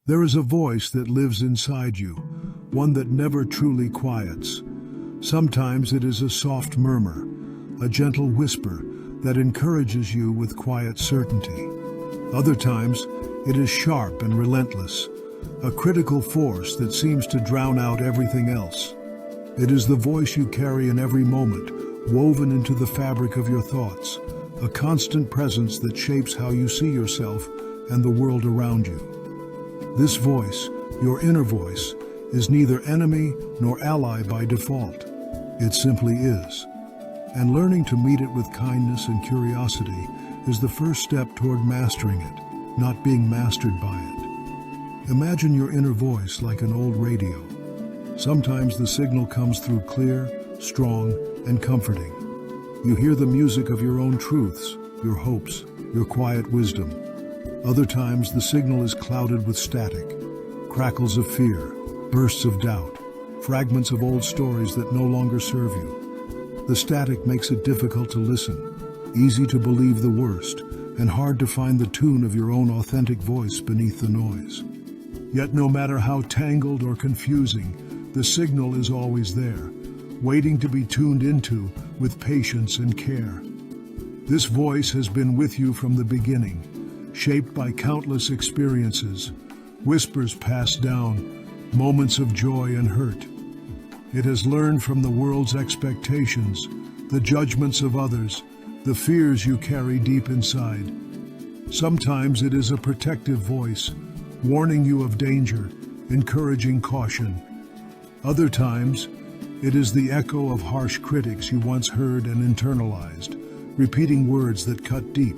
There is a voice that lives inside you, one that never truly quiets. Sometimes it is a soft murmur, a gentle whisper that encourages you with quiet certainty. Other times, it is sharp and relentless, a critical force that seems to drown out everything else. It is the voice you carry in every moment, woven into the fabric of your thoughts, a constant presence that shapes how you see yourself and the world around you. This voice, your inner voice, is neither enemy nor ally by default. It simply is. And learning to meet it with kindness and curiosity is the first step toward mastering it, not being mastered by it. Imagine your inner voice like an old radio. Sometimes the signal comes through clear, strong, and comforting. You hear the music of your own truths, your hopes, your quiet wisdom. Other times the signal is clouded with static, crackles of fear, bursts of doubt, fragments of old stories that no longer serve you. The static makes it difficult to listen, easy to believe the worst, and hard to find the tune of your own authentic voice beneath the noise. Yet no matter how tangled or confusing, the signal is always there, waiting to be tuned into with patience and care. This voice has been with you from the beginning, shaped by countless experiences, whispers passed down, moments of joy and hurt. It has learned from the world's expectations, the judgments of others, the fears you carry deep inside. Sometimes it is a protective voice, warning you of danger, encouraging caution. Other times, it is the echo of harsh critics you once heard and internalized, repeating words that cut deep.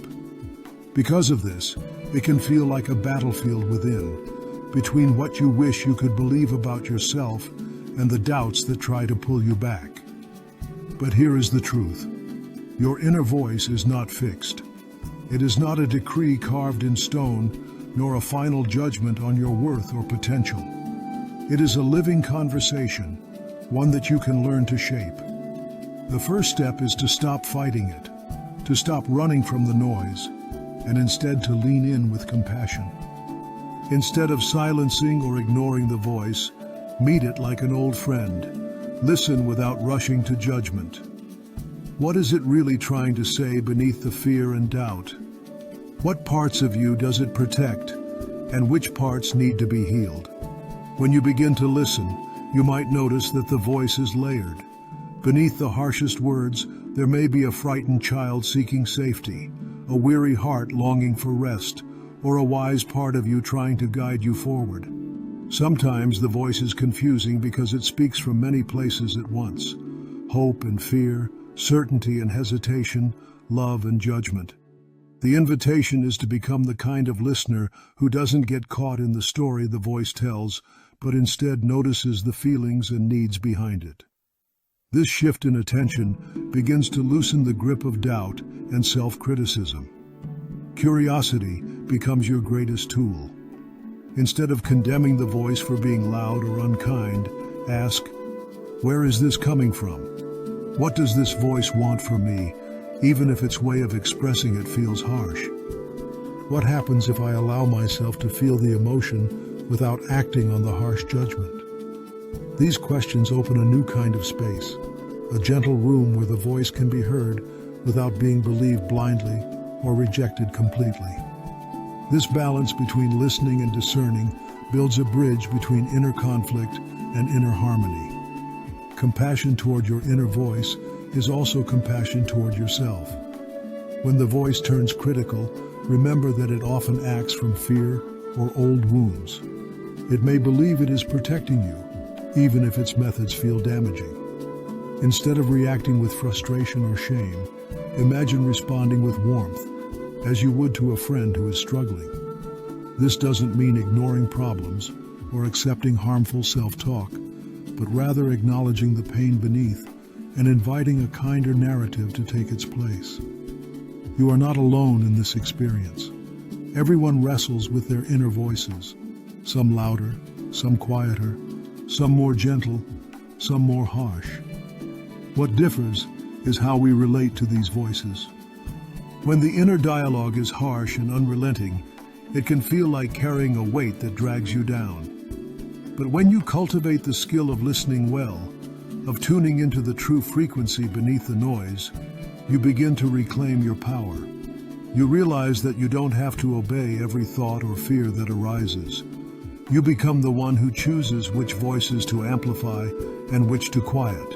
Because of this, it can feel like a battlefield within, between what you wish you could believe about yourself and the doubts that try to pull you back. But here is the truth. Your inner voice is not fixed. It is not a decree carved in stone, nor a final judgment on your worth or potential. It is a living conversation, one that you can learn to shape. The first step is to stop fighting it, to stop running from the noise, and instead to lean in with compassion. Instead of silencing or ignoring the voice, meet it like an old friend. Listen without rushing to judgment. What is it really trying to say beneath the fear and doubt? What parts of you does it protect, and which parts need to be healed? When you begin to listen, you might notice that the voice is layered. Beneath the harshest words, there may be a frightened child seeking safety, a weary heart longing for rest, or a wise part of you trying to guide you forward. Sometimes the voice is confusing because it speaks from many places at once: hope and fear, certainty and hesitation, love and judgment. The invitation is to become the kind of listener who doesn't get caught in the story the voice tells, but instead notices the feelings and needs behind it. This shift in attention begins to loosen the grip of doubt and self-criticism. Curiosity becomes your greatest tool. Instead of condemning the voice for being loud or unkind, ask, where is this coming from? What does this voice want from me, even if its way of expressing it feels harsh? What happens if I allow myself to feel the emotion without acting on the harsh judgment? These questions open a new kind of space, a gentle room where the voice can be heard without being believed blindly or rejected completely. This balance between listening and discerning builds a bridge between inner conflict and inner harmony. Compassion toward your inner voice is also compassion toward yourself. When the voice turns critical, remember that it often acts from fear or old wounds. It may believe it is protecting you, even if its methods feel damaging. Instead of reacting with frustration or shame, imagine responding with warmth, as you would to a friend who is struggling. This doesn't mean ignoring problems or accepting harmful self-talk, but rather acknowledging the pain beneath and inviting a kinder narrative to take its place. You are not alone in this experience. Everyone wrestles with their inner voices, some louder, some quieter, some more gentle, some more harsh. What differs is how we relate to these voices. When the inner dialogue is harsh and unrelenting, It can feel like carrying a weight that drags you down. But when you cultivate the skill of listening well, of tuning into the true frequency beneath the noise, you begin to reclaim your power. You realize that you don't have to obey every thought or fear that arises. You become the one who chooses which voices to amplify and which to quiet.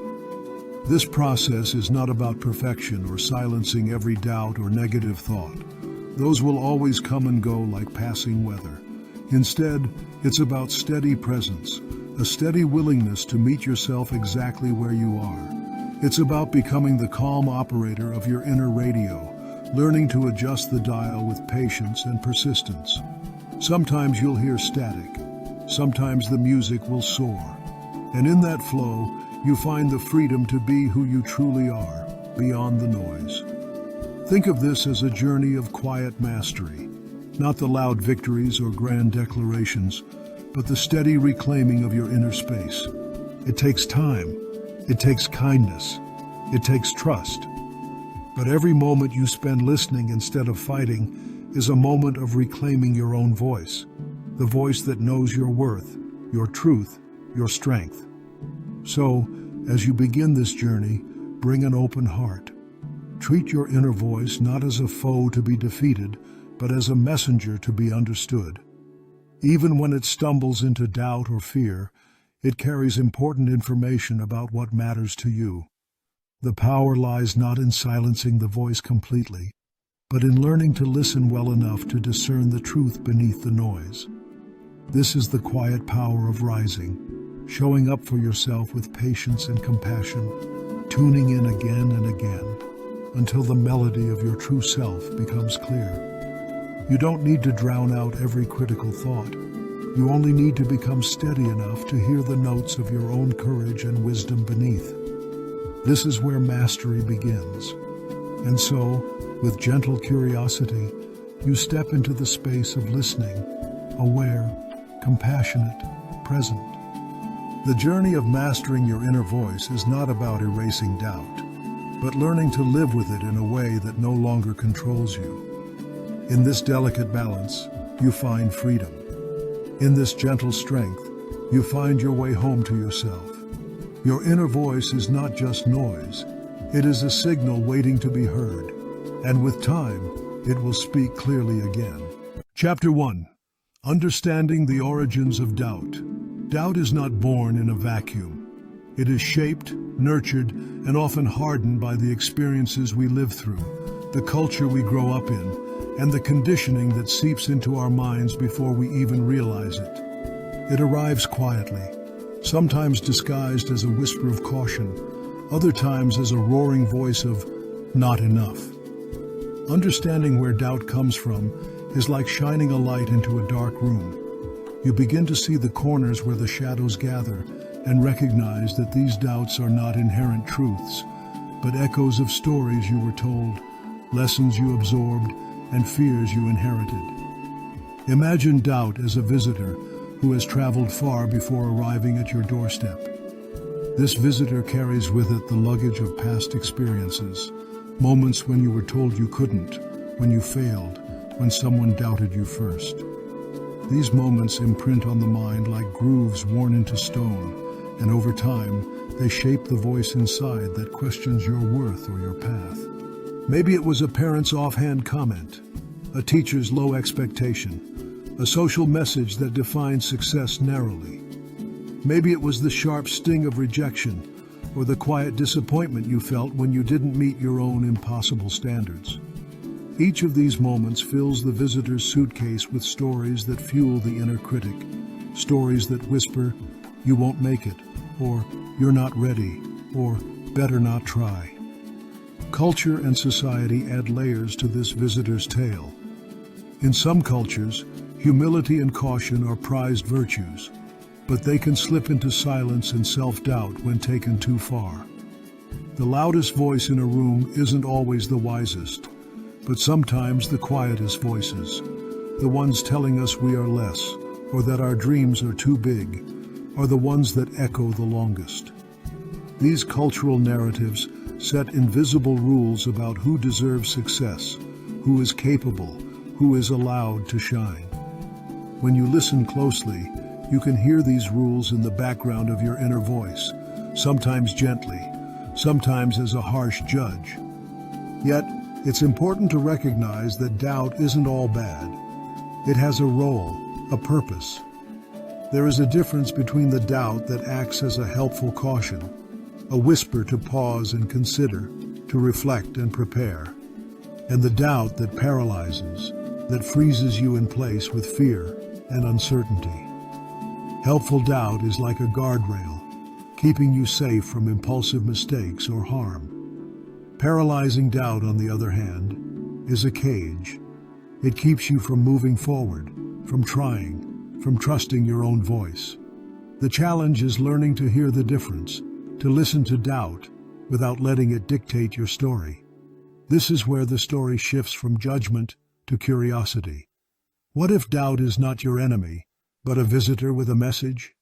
This process is not about perfection or silencing every doubt or negative thought. Those will always come and go like passing weather. Instead, it's about steady presence, a steady willingness to meet yourself exactly where you are. It's about becoming the calm operator of your inner radio, learning to adjust the dial with patience and persistence. Sometimes you'll hear static. Sometimes the music will soar. And in that flow, you find the freedom to be who you truly are, beyond the noise. Think of this as a journey of quiet mastery, not the loud victories or grand declarations, but the steady reclaiming of your inner space. It takes time. It takes kindness. It takes trust. But every moment you spend listening instead of fighting is a moment of reclaiming your own voice, the voice that knows your worth, your truth, your strength. So, as you begin this journey, bring an open heart. Treat your inner voice not as a foe to be defeated, but as a messenger to be understood. Even when it stumbles into doubt or fear, it carries important information about what matters to you. The power lies not in silencing the voice completely, but in learning to listen well enough to discern the truth beneath the noise. This is the quiet power of rising, showing up for yourself with patience and compassion, tuning in again and again, until the melody of your true self becomes clear. You don't need to drown out every critical thought. You only need to become steady enough to hear the notes of your own courage and wisdom beneath. This is where mastery begins. And so, with gentle curiosity, you step into the space of listening, aware, compassionate, present. The journey of mastering your inner voice is not about erasing doubt, but learning to live with it in a way that no longer controls you. In this delicate balance, you find freedom. In this gentle strength, you find your way home to yourself. Your inner voice is not just noise. It is a signal waiting to be heard. And with time, it will speak clearly again. Chapter 1. Understanding the origins of doubt. Doubt is not born in a vacuum. It is shaped, nurtured, and often hardened by the experiences we live through, the culture we grow up in, and the conditioning that seeps into our minds before we even realize it. It arrives quietly, sometimes disguised as a whisper of caution, other times as a roaring voice of not enough. Understanding where doubt comes from is like shining a light into a dark room. You begin to see the corners where the shadows gather and recognize that these doubts are not inherent truths, but echoes of stories you were told, lessons you absorbed, and fears you inherited. Imagine doubt as a visitor who has traveled far before arriving at your doorstep. This visitor carries with it the luggage of past experiences, moments when you were told you couldn't, when you failed, when someone doubted you first. These moments imprint on the mind like grooves worn into stone, and over time, they shape the voice inside that questions your worth or your path. Maybe it was a parent's offhand comment, a teacher's low expectation, a social message that defined success narrowly. Maybe it was the sharp sting of rejection, or the quiet disappointment you felt when you didn't meet your own impossible standards. Each of these moments fills the visitor's suitcase with stories that fuel the inner critic, stories that whisper, "You won't make it," or "You're not ready," or "Better not try." Culture and society add layers to this visitor's tale. In some cultures, humility and caution are prized virtues, but they can slip into silence and self-doubt when taken too far. The loudest voice in a room isn't always the wisest, but sometimes the quietest voices, the ones telling us we are less, or that our dreams are too big, are the ones that echo the longest. These cultural narratives set invisible rules about who deserves success, who is capable, who is allowed to shine. When you listen closely, you can hear these rules in the background of your inner voice, sometimes gently, sometimes as a harsh judge. Yet, it's important to recognize that doubt isn't all bad. It has a role, a purpose. There is a difference between the doubt that acts as a helpful caution, a whisper to pause and consider, to reflect and prepare, and the doubt that paralyzes, that freezes you in place with fear and uncertainty. Helpful doubt is like a guardrail, keeping you safe from impulsive mistakes or harm. Paralyzing doubt, on the other hand, is a cage. It keeps you from moving forward, from trying, from trusting your own voice. The challenge is learning to hear the difference, to listen to doubt without letting it dictate your story. This is where the story shifts from judgment to curiosity. What if doubt is not your enemy, but a visitor with a message?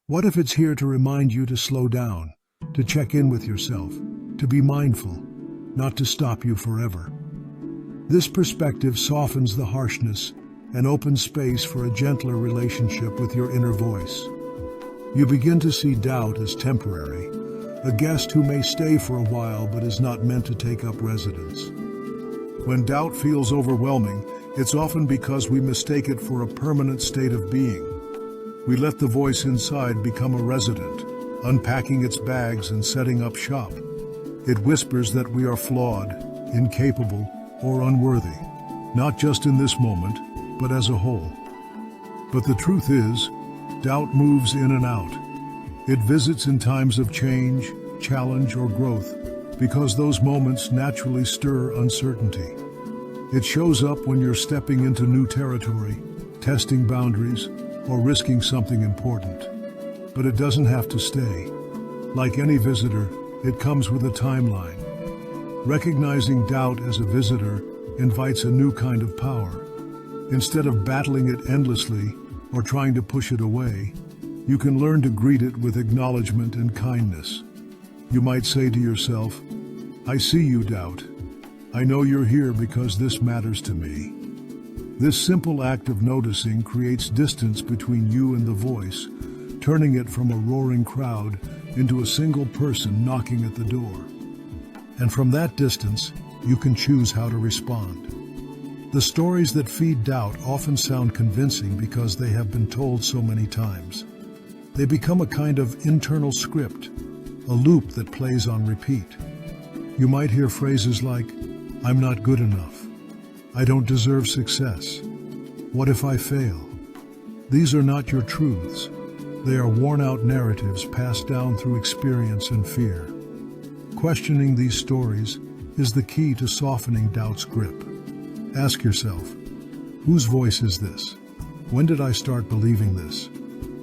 What if it's here to remind you to slow down, to check in with yourself, to be mindful, not to stop you forever? This perspective softens the harshness and opens space for a gentler relationship with your inner voice. You begin to see doubt as temporary, a guest who may stay for a while but is not meant to take up residence. When doubt feels overwhelming, it's often because we mistake it for a permanent state of being. We let the voice inside become a resident, unpacking its bags and setting up shop. It whispers that we are flawed, incapable, or unworthy, not just in this moment, but as a whole. But the truth is, doubt moves in and out. It visits in times of change, challenge, or growth, because those moments naturally stir uncertainty. It shows up when you're stepping into new territory, testing boundaries, or risking something important. But it doesn't have to stay. Like any visitor, it comes with a timeline. Recognizing doubt as a visitor invites a new kind of power. Instead of battling it endlessly or trying to push it away, you can learn to greet it with acknowledgement and kindness. You might say to yourself, "I see you, doubt. I know you're here because this matters to me." This simple act of noticing creates distance between you and the voice, turning it from a roaring crowd into a single person knocking at the door. And from that distance, you can choose how to respond. The stories that feed doubt often sound convincing because they have been told so many times. They become a kind of internal script, a loop that plays on repeat. You might hear phrases like, "I'm not good enough," "I don't deserve success," "What if I fail?" These are not your truths. They are worn-out narratives passed down through experience and fear. Questioning these stories is the key to softening doubt's grip. Ask yourself, whose voice is this? When did I start believing this?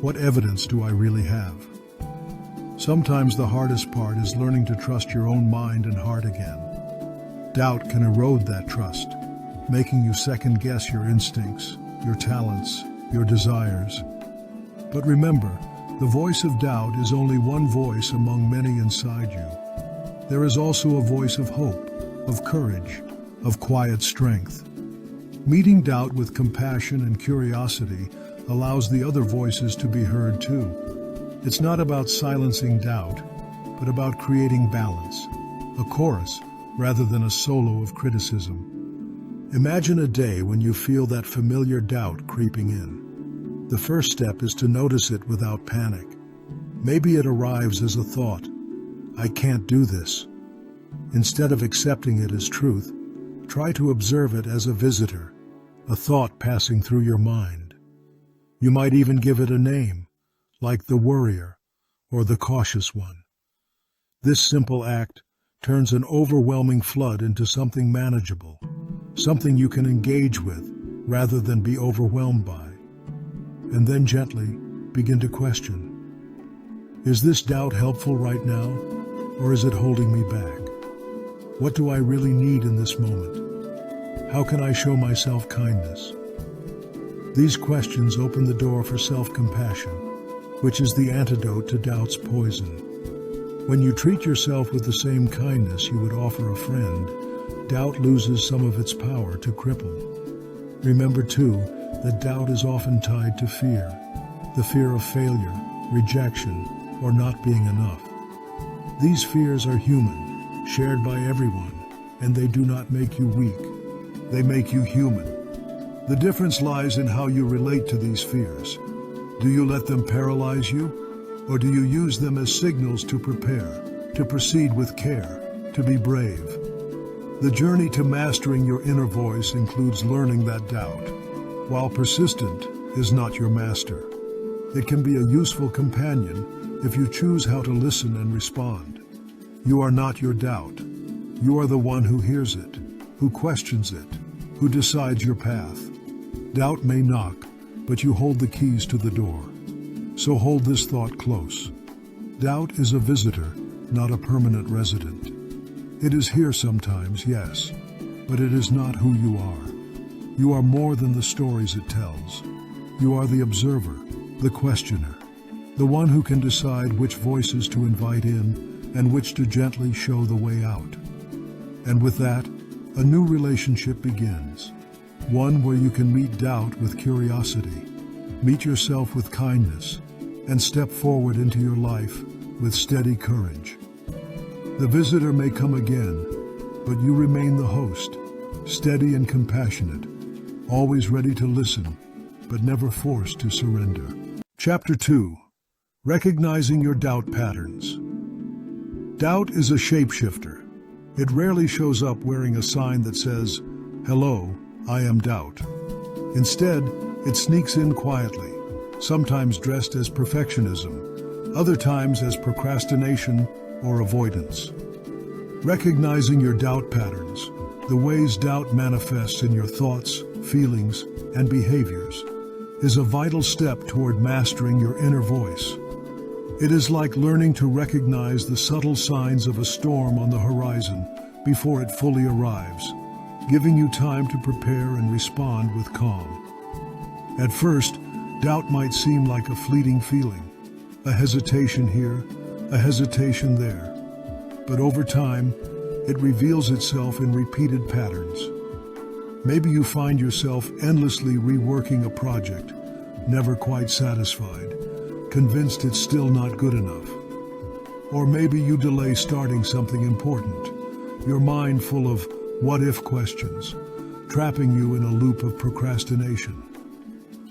What evidence do I really have? Sometimes the hardest part is learning to trust your own mind and heart again. Doubt can erode that trust, making you second-guess your instincts, your talents, your desires. But remember, the voice of doubt is only one voice among many inside you. There is also a voice of hope, of courage, of quiet strength. Meeting doubt with compassion and curiosity allows the other voices to be heard too. It's not about silencing doubt, but about creating balance, a chorus rather than a solo of criticism. Imagine a day when you feel that familiar doubt creeping in. The first step is to notice it without panic. Maybe it arrives as a thought, "I can't do this." Instead of accepting it as truth, try to observe it as a visitor, a thought passing through your mind. You might even give it a name, like the worrier or the cautious one. This simple act turns an overwhelming flood into something manageable, something you can engage with rather than be overwhelmed by. And then gently begin to question. Is this doubt helpful right now, or is it holding me back? What do I really need in this moment? How can I show myself kindness? These questions open the door for self-compassion, which is the antidote to doubt's poison. When you treat yourself with the same kindness you would offer a friend, doubt loses some of its power to cripple. Remember, too, that doubt is often tied to fear, the fear of failure, rejection, or not being enough. These fears are human, shared by everyone, and they do not make you weak. They make you human. The difference lies in how you relate to these fears. Do you let them paralyze you, or do you use them as signals to prepare, to proceed with care, to be brave? The journey to mastering your inner voice includes learning that doubt, while persistent, is not your master. It can be a useful companion if you choose how to listen and respond. You are not your doubt. You are the one who hears it, who questions it, who decides your path. Doubt may knock, but you hold the keys to the door. So hold this thought close. Doubt is a visitor, not a permanent resident. It is here sometimes, yes, but it is not who you are. You are more than the stories it tells. You are the observer, the questioner, the one who can decide which voices to invite in and which to gently show the way out. And with that, a new relationship begins. One where you can meet doubt with curiosity, meet yourself with kindness, and step forward into your life with steady courage. The visitor may come again, but you remain the host, steady and compassionate, always ready to listen, but never forced to surrender. Chapter 2. Recognizing your doubt patterns. Doubt is a shapeshifter. It rarely shows up wearing a sign that says, "Hello, I am doubt." Instead, it sneaks in quietly, sometimes dressed as perfectionism, other times as procrastination or avoidance. Recognizing your doubt patterns, the ways doubt manifests in your thoughts, feelings, and behaviors, is a vital step toward mastering your inner voice. It is like learning to recognize the subtle signs of a storm on the horizon before it fully arrives, giving you time to prepare and respond with calm. At first, doubt might seem like a fleeting feeling, a hesitation here, a hesitation there. But over time, it reveals itself in repeated patterns. Maybe you find yourself endlessly reworking a project, never quite satisfied, convinced it's still not good enough. Or maybe you delay starting something important, your mind full of what-if questions, trapping you in a loop of procrastination.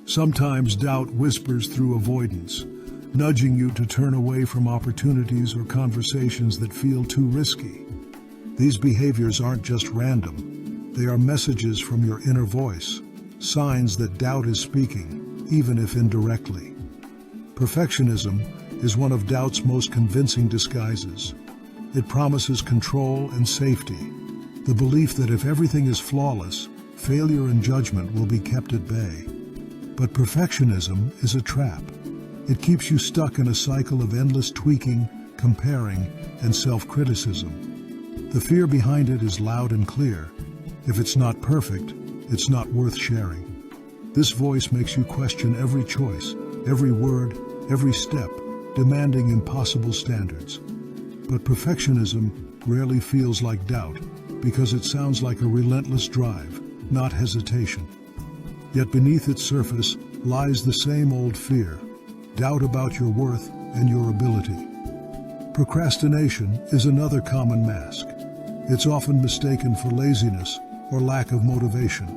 Sometimes doubt whispers through avoidance, nudging you to turn away from opportunities or conversations that feel too risky. These behaviors aren't just random. They are messages from your inner voice, signs that doubt is speaking, even if indirectly. Perfectionism is one of doubt's most convincing disguises. It promises control and safety, the belief that if everything is flawless, failure and judgment will be kept at bay. But perfectionism is a trap. It keeps you stuck in a cycle of endless tweaking, comparing, and self-criticism. The fear behind it is loud and clear. If it's not perfect, it's not worth sharing. This voice makes you question every choice, every word, every step, demanding impossible standards. But perfectionism rarely feels like doubt, because it sounds like a relentless drive, not hesitation. Yet beneath its surface lies the same old fear, doubt about your worth and your ability. Procrastination is another common mask. It's often mistaken for laziness or lack of motivation.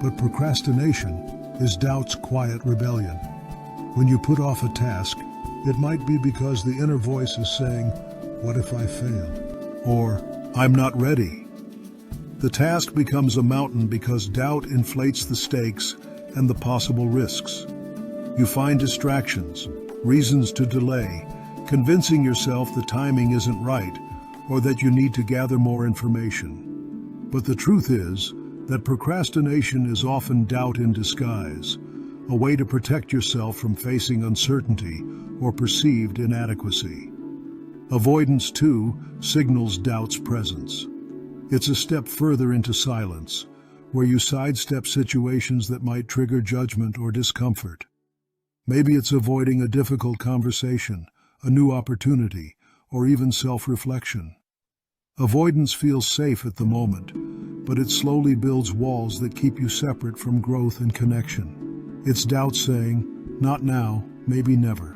But procrastination is doubt's quiet rebellion. When you put off a task, it might be because the inner voice is saying, "What if I fail?" Or, "I'm not ready." The task becomes a mountain because doubt inflates the stakes and the possible risks. You find distractions, reasons to delay, convincing yourself the timing isn't right or that you need to gather more information. But the truth is that procrastination is often doubt in disguise, a way to protect yourself from facing uncertainty or perceived inadequacy. Avoidance, too, signals doubt's presence. It's a step further into silence, where you sidestep situations that might trigger judgment or discomfort. Maybe it's avoiding a difficult conversation, a new opportunity, or even self-reflection. Avoidance feels safe at the moment, but it slowly builds walls that keep you separate from growth and connection. It's doubt saying, "Not now, maybe never."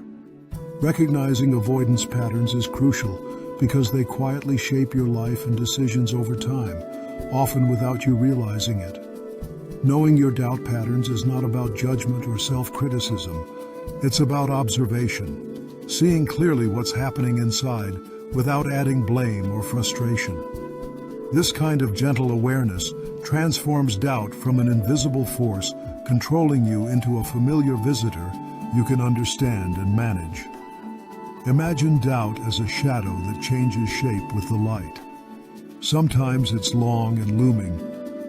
Recognizing avoidance patterns is crucial because they quietly shape your life and decisions over time, often without you realizing it. Knowing your doubt patterns is not about judgment or self-criticism. It's about observation, seeing clearly what's happening inside without adding blame or frustration. This kind of gentle awareness transforms doubt from an invisible force controlling you into a familiar visitor you can understand and manage. Imagine doubt as a shadow that changes shape with the light. Sometimes it's long and looming,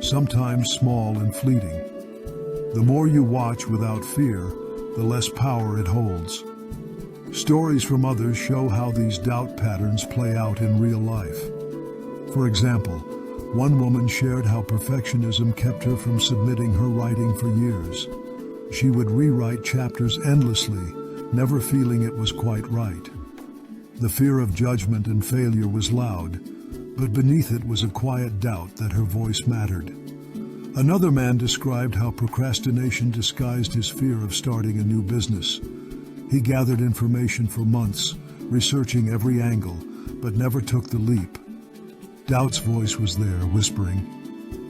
sometimes small and fleeting. The more you watch without fear, the less power it holds. Stories from others show how these doubt patterns play out in real life. For example, one woman shared how perfectionism kept her from submitting her writing for years. She would rewrite chapters endlessly, never feeling it was quite right. The fear of judgment and failure was loud, but beneath it was a quiet doubt that her voice mattered. Another man described how procrastination disguised his fear of starting a new business. He gathered information for months, researching every angle, but never took the leap. Doubt's voice was there, whispering,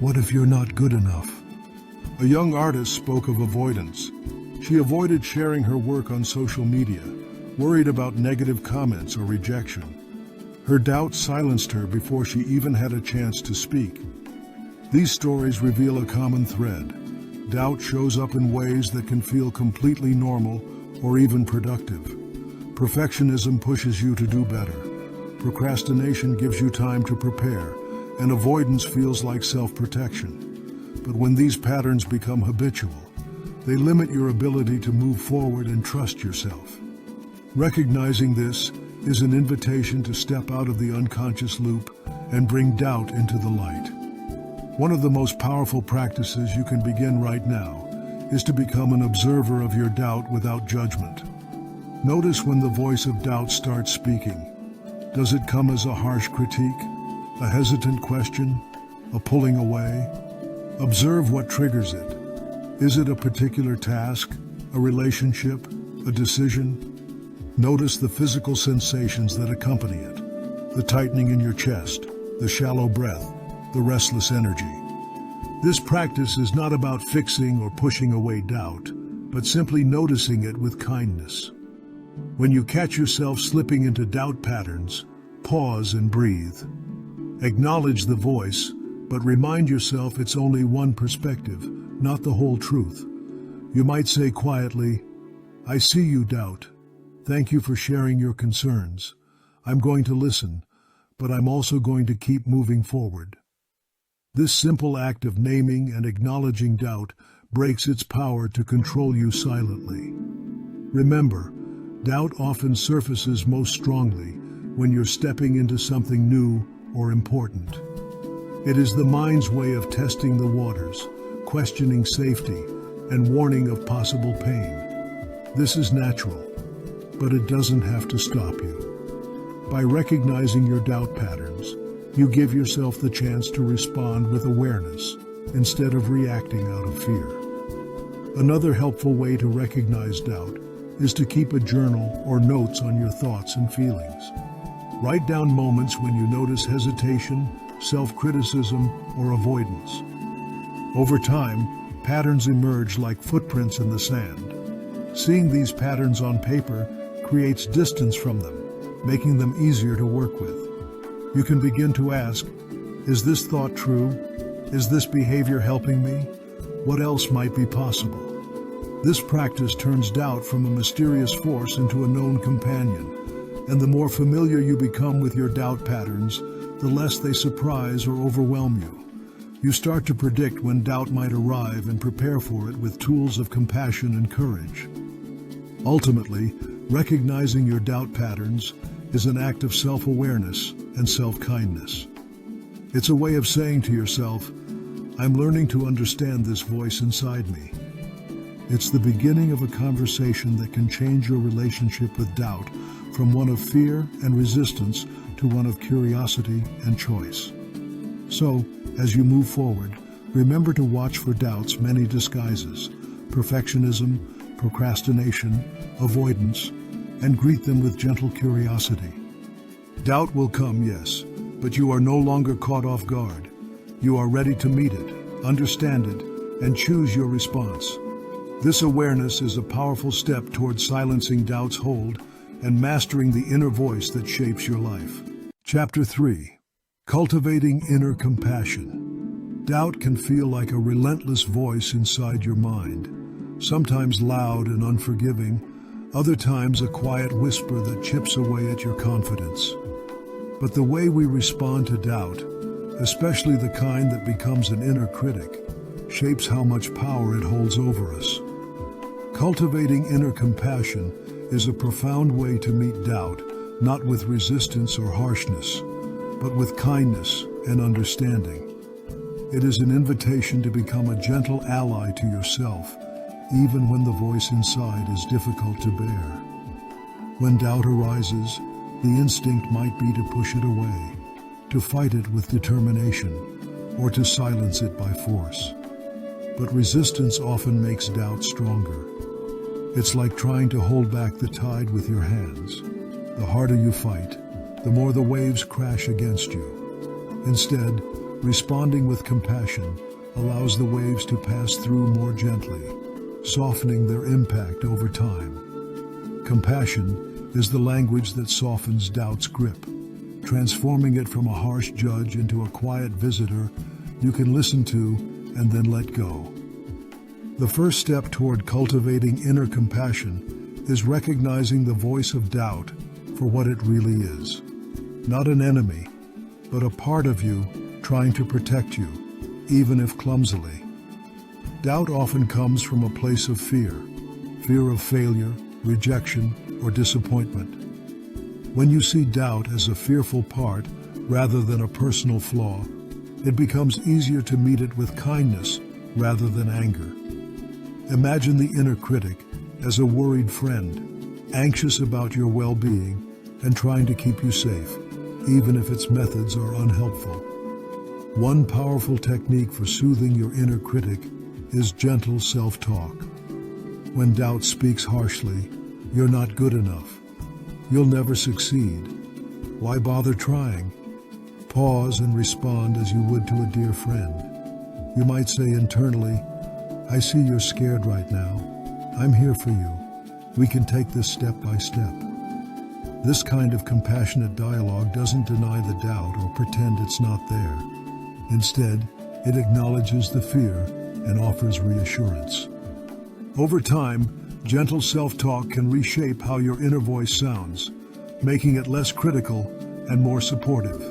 "What if you're not good enough?" A young artist spoke of avoidance. She avoided sharing her work on social media, worried about negative comments or rejection. Her doubt silenced her before she even had a chance to speak. These stories reveal a common thread. Doubt shows up in ways that can feel completely normal or even productive. Perfectionism pushes you to do better. Procrastination gives you time to prepare, and avoidance feels like self-protection. But when these patterns become habitual, they limit your ability to move forward and trust yourself. Recognizing this is an invitation to step out of the unconscious loop and bring doubt into the light. One of the most powerful practices you can begin right now is to become an observer of your doubt without judgment. Notice when the voice of doubt starts speaking. Does it come as a harsh critique, a hesitant question, a pulling away? Observe what triggers it. Is it a particular task, a relationship, a decision? Notice the physical sensations that accompany it. The tightening in your chest, the shallow breath, the restless energy. This practice is not about fixing or pushing away doubt, but simply noticing it with kindness. When you catch yourself slipping into doubt patterns, pause and breathe. Acknowledge the voice, but remind yourself it's only one perspective, not the whole truth. You might say quietly, "I see you, doubt. Thank you for sharing your concerns. I'm going to listen, but I'm also going to keep moving forward." This simple act of naming and acknowledging doubt breaks its power to control you silently. Remember, doubt often surfaces most strongly when you're stepping into something new or important. It is the mind's way of testing the waters, questioning safety, and warning of possible pain. This is natural, but it doesn't have to stop you. By recognizing your doubt patterns, you give yourself the chance to respond with awareness instead of reacting out of fear. Another helpful way to recognize doubt is to keep a journal or notes on your thoughts and feelings. Write down moments when you notice hesitation, self-criticism, or avoidance. Over time, patterns emerge like footprints in the sand. Seeing these patterns on paper creates distance from them, making them easier to work with. You can begin to ask, is this thought true? Is this behavior helping me? What else might be possible? This practice turns doubt from a mysterious force into a known companion, and the more familiar you become with your doubt patterns, the less they surprise or overwhelm you. You start to predict when doubt might arrive and prepare for it with tools of compassion and courage. Ultimately, recognizing your doubt patterns is an act of self-awareness and self-kindness. It's a way of saying to yourself, I'm learning to understand this voice inside me. It's the beginning of a conversation that can change your relationship with doubt from one of fear and resistance to one of curiosity and choice. So, as you move forward, remember to watch for doubt's many disguises: perfectionism, procrastination, avoidance, and greet them with gentle curiosity. Doubt will come, yes, but you are no longer caught off guard. You are ready to meet it, understand it, and choose your response. This awareness is a powerful step towards silencing doubt's hold and mastering the inner voice that shapes your life. Chapter 3. Cultivating Inner Compassion. Doubt can feel like a relentless voice inside your mind, sometimes loud and unforgiving, other times a quiet whisper that chips away at your confidence. But the way we respond to doubt, especially the kind that becomes an inner critic, shapes how much power it holds over us. Cultivating inner compassion is a profound way to meet doubt, not with resistance or harshness, but with kindness and understanding. It is an invitation to become a gentle ally to yourself, even when the voice inside is difficult to bear. When doubt arises, the instinct might be to push it away, to fight it with determination, or to silence it by force. But resistance often makes doubt stronger. It's like trying to hold back the tide with your hands. The harder you fight, the more the waves crash against you. Instead, responding with compassion allows the waves to pass through more gently, softening their impact over time. Compassion is the language that softens doubt's grip, transforming it from a harsh judge into a quiet visitor you can listen to and then let go. The first step toward cultivating inner compassion is recognizing the voice of doubt for what it really is. Not an enemy, but a part of you trying to protect you, even if clumsily. Doubt often comes from a place of fear of failure, rejection, or disappointment. When you see doubt as a fearful part rather than a personal flaw, it becomes easier to meet it with kindness rather than anger. Imagine the inner critic as a worried friend, anxious about your well-being and trying to keep you safe, even if its methods are unhelpful. One powerful technique for soothing your inner critic is gentle self-talk. When doubt speaks harshly, "You're not good enough. You'll never succeed. Why bother trying?" Pause and respond as you would to a dear friend. You might say internally, "I see you're scared right now. I'm here for you. We can take this step by step." This kind of compassionate dialogue doesn't deny the doubt or pretend it's not there. Instead, it acknowledges the fear and offers reassurance. Over time, gentle self-talk can reshape how your inner voice sounds, making it less critical and more supportive.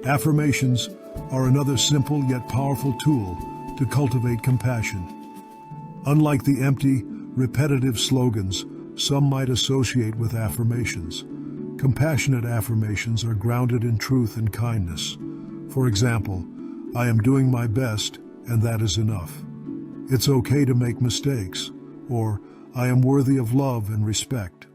Affirmations are another simple yet powerful tool to cultivate compassion. Unlike the empty, repetitive slogans some might associate with affirmations, compassionate affirmations are grounded in truth and kindness. For example, "I am doing my best, and that is enough." "It's okay to make mistakes," or "I am worthy of love and respect."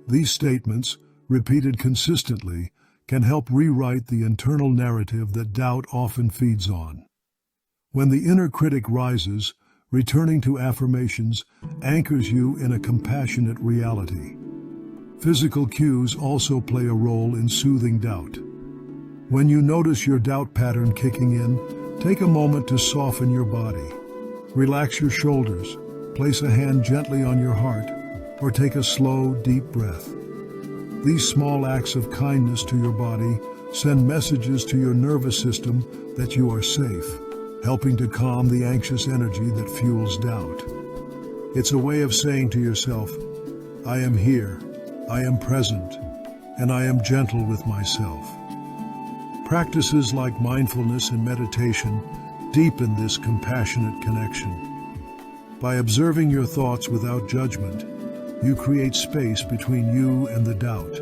These statements, repeated consistently, can help rewrite the internal narrative that doubt often feeds on. When the inner critic rises, returning to affirmations anchors you in a compassionate reality. Physical cues also play a role in soothing doubt. When you notice your doubt pattern kicking in, take a moment to soften your body. Relax your shoulders, place a hand gently on your heart, or take a slow, deep breath. These small acts of kindness to your body send messages to your nervous system that you are safe, helping to calm the anxious energy that fuels doubt. It's a way of saying to yourself, "I am here, I am present, and I am gentle with myself." Practices like mindfulness and meditation deepen this compassionate connection. By observing your thoughts without judgment, you create space between you and the doubt.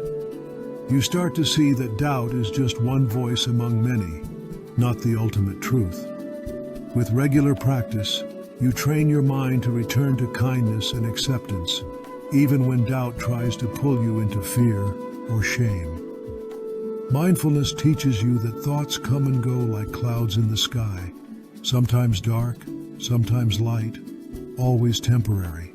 You start to see that doubt is just one voice among many, not the ultimate truth. With regular practice, you train your mind to return to kindness and acceptance, even when doubt tries to pull you into fear or shame. Mindfulness teaches you that thoughts come and go like clouds in the sky, sometimes dark, sometimes light, always temporary.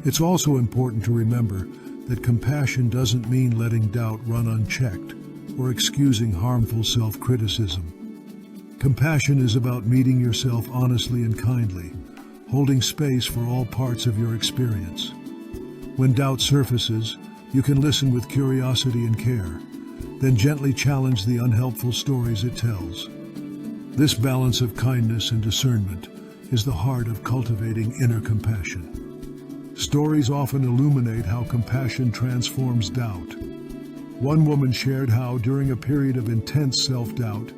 It's also important to remember that compassion doesn't mean letting doubt run unchecked or excusing harmful self-criticism. Compassion is about meeting yourself honestly and kindly, holding space for all parts of your experience. When doubt surfaces, you can listen with curiosity and care, then gently challenge the unhelpful stories it tells. This balance of kindness and discernment is the heart of cultivating inner compassion. Stories often illuminate how compassion transforms doubt. One woman shared how, during a period of intense self-doubt,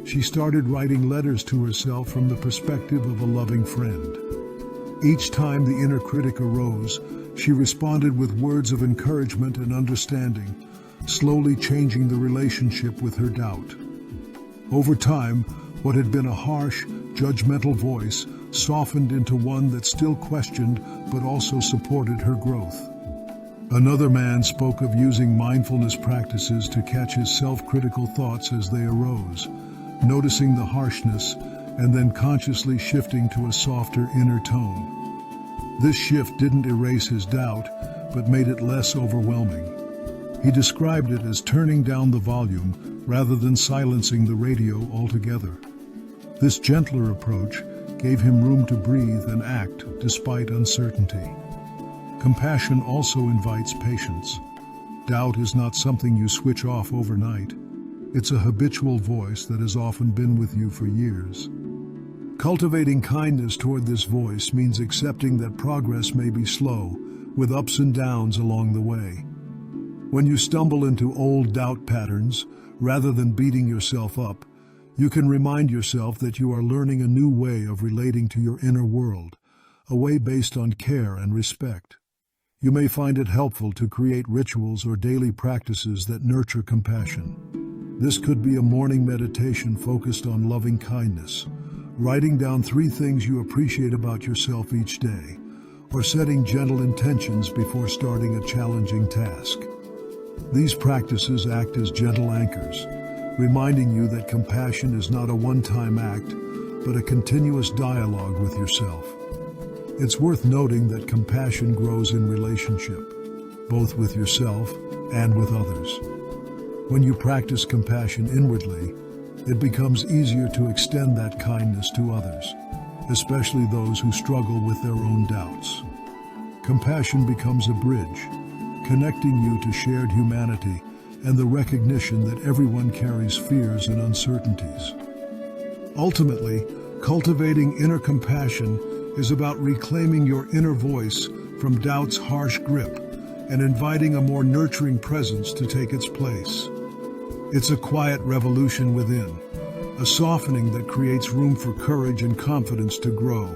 she started writing letters to herself from the perspective of a loving friend. Each time the inner critic arose, she responded with words of encouragement and understanding, slowly changing the relationship with her doubt. Over time, what had been a harsh, judgmental voice softened into one that still questioned but also supported her growth. Another man spoke of using mindfulness practices to catch his self-critical thoughts as they arose, noticing the harshness and then consciously shifting to a softer inner tone. This shift didn't erase his doubt, but made it less overwhelming. He described it as turning down the volume rather than silencing the radio altogether. This gentler approach gave him room to breathe and act despite uncertainty. Compassion also invites patience. Doubt is not something you switch off overnight. It's a habitual voice that has often been with you for years. Cultivating kindness toward this voice means accepting that progress may be slow, with ups and downs along the way. When you stumble into old doubt patterns, rather than beating yourself up, you can remind yourself that you are learning a new way of relating to your inner world, a way based on care and respect. You may find it helpful to create rituals or daily practices that nurture compassion. This could be a morning meditation focused on loving kindness, writing down 3 things you appreciate about yourself each day, or setting gentle intentions before starting a challenging task. These practices act as gentle anchors, reminding you that compassion is not a one-time act, but a continuous dialogue with yourself. It's worth noting that compassion grows in relationship, both with yourself and with others. When you practice compassion inwardly, it becomes easier to extend that kindness to others, especially those who struggle with their own doubts. Compassion becomes a bridge, connecting you to shared humanity and the recognition that everyone carries fears and uncertainties. Ultimately, cultivating inner compassion is about reclaiming your inner voice from doubt's harsh grip and inviting a more nurturing presence to take its place. It's a quiet revolution within, a softening that creates room for courage and confidence to grow.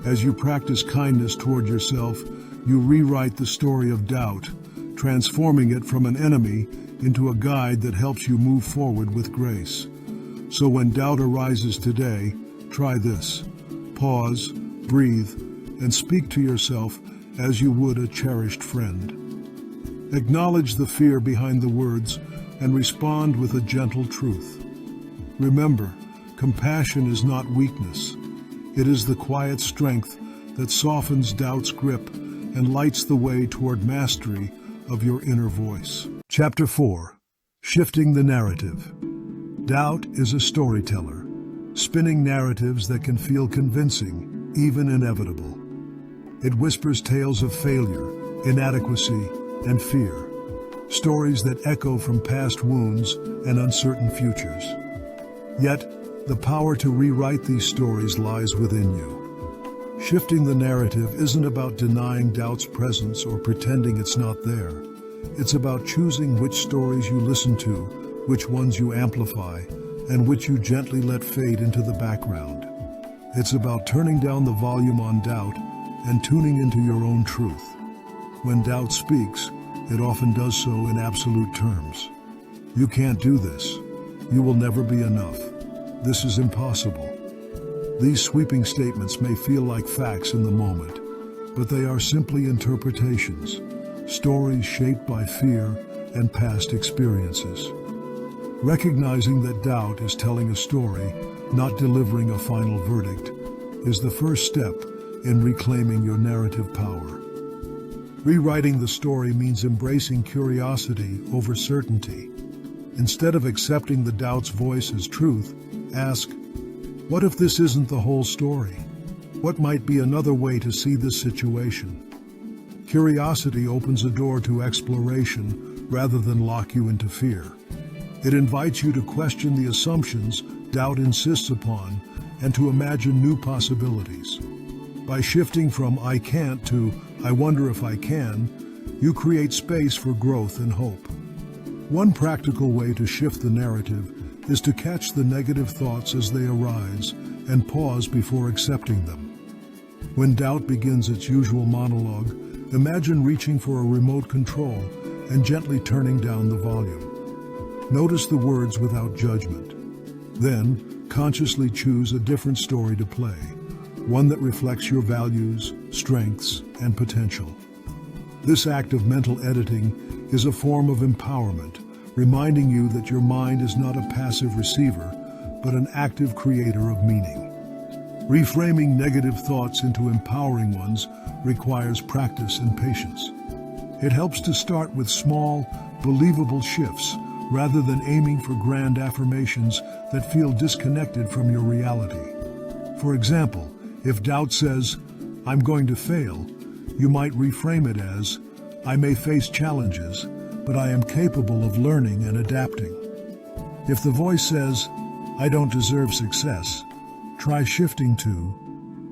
As you practice kindness toward yourself, you rewrite the story of doubt, transforming it from an enemy into a guide that helps you move forward with grace. So when doubt arises today, try this. Pause, breathe, and speak to yourself as you would a cherished friend. Acknowledge the fear behind the words and respond with a gentle truth. Remember, compassion is not weakness. It is the quiet strength that softens doubt's grip and lights the way toward mastery of your inner voice. Chapter 4. Shifting the Narrative. Doubt is a storyteller, spinning narratives that can feel convincing, even inevitable. It whispers tales of failure, inadequacy, and fear, stories that echo from past wounds and uncertain futures. Yet, the power to rewrite these stories lies within you. Shifting the narrative isn't about denying doubt's presence or pretending it's not there. It's about choosing which stories you listen to, which ones you amplify, and which you gently let fade into the background. It's about turning down the volume on doubt and tuning into your own truth. When doubt speaks, it often does so in absolute terms. You can't do this. You will never be enough. This is impossible. These sweeping statements may feel like facts in the moment, but they are simply interpretations, stories shaped by fear and past experiences. Recognizing that doubt is telling a story, not delivering a final verdict, is the first step in reclaiming your narrative power. Rewriting the story means embracing curiosity over certainty. Instead of accepting the doubt's voice as truth, ask, what if this isn't the whole story? What might be another way to see this situation? Curiosity opens a door to exploration rather than lock you into fear. It invites you to question the assumptions doubt insists upon and to imagine new possibilities. By shifting from "I can't" to "I wonder if I can," you create space for growth and hope. One practical way to shift the narrative is to catch the negative thoughts as they arise and pause before accepting them. When doubt begins its usual monologue, imagine reaching for a remote control and gently turning down the volume. Notice the words without judgment. Then, consciously choose a different story to play, one that reflects your values, strengths, and potential. This act of mental editing is a form of empowerment, reminding you that your mind is not a passive receiver, but an active creator of meaning. Reframing negative thoughts into empowering ones requires practice and patience. It helps to start with small, believable shifts, rather than aiming for grand affirmations that feel disconnected from your reality. For example, if doubt says, "I'm going to fail," you might reframe it as, "I may face challenges, but I am capable of learning and adapting." If the voice says, "I don't deserve success," try shifting to,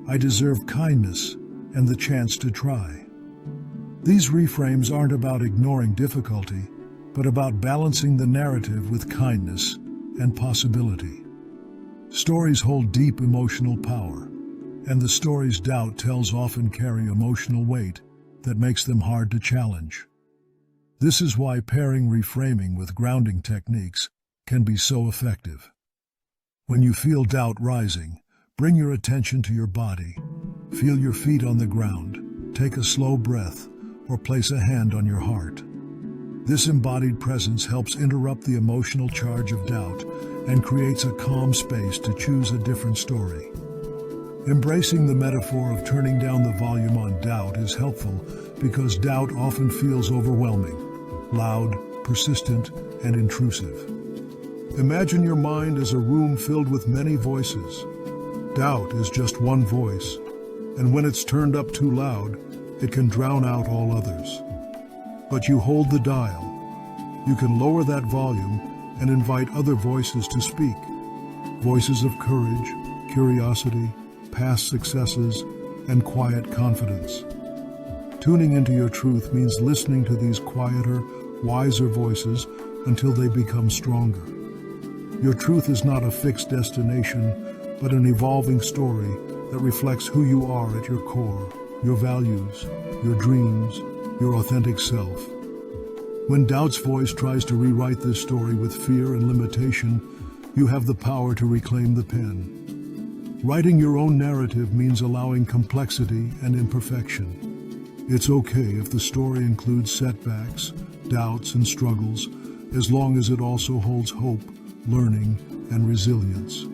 "I deserve kindness and the chance to try." These reframes aren't about ignoring difficulty, but about balancing the narrative with kindness and possibility. Stories hold deep emotional power, and the stories doubt tells often carry emotional weight that makes them hard to challenge. This is why pairing reframing with grounding techniques can be so effective. When you feel doubt rising, bring your attention to your body. Feel your feet on the ground, take a slow breath, or place a hand on your heart. This embodied presence helps interrupt the emotional charge of doubt and creates a calm space to choose a different story. Embracing the metaphor of turning down the volume on doubt is helpful because doubt often feels overwhelming, loud, persistent, and intrusive. Imagine your mind as a room filled with many voices. Doubt is just one voice, and when it's turned up too loud, it can drown out all others. But you hold the dial. You can lower that volume and invite other voices to speak. Voices of courage, curiosity, past successes, and quiet confidence. Tuning into your truth means listening to these quieter, wiser voices until they become stronger. Your truth is not a fixed destination, but an evolving story that reflects who you are at your core, your values, your dreams, your authentic self. When doubt's voice tries to rewrite this story with fear and limitation, you have the power to reclaim the pen. Writing your own narrative means allowing complexity and imperfection. It's okay if the story includes setbacks, doubts, and struggles, as long as it also holds hope, learning, and resilience.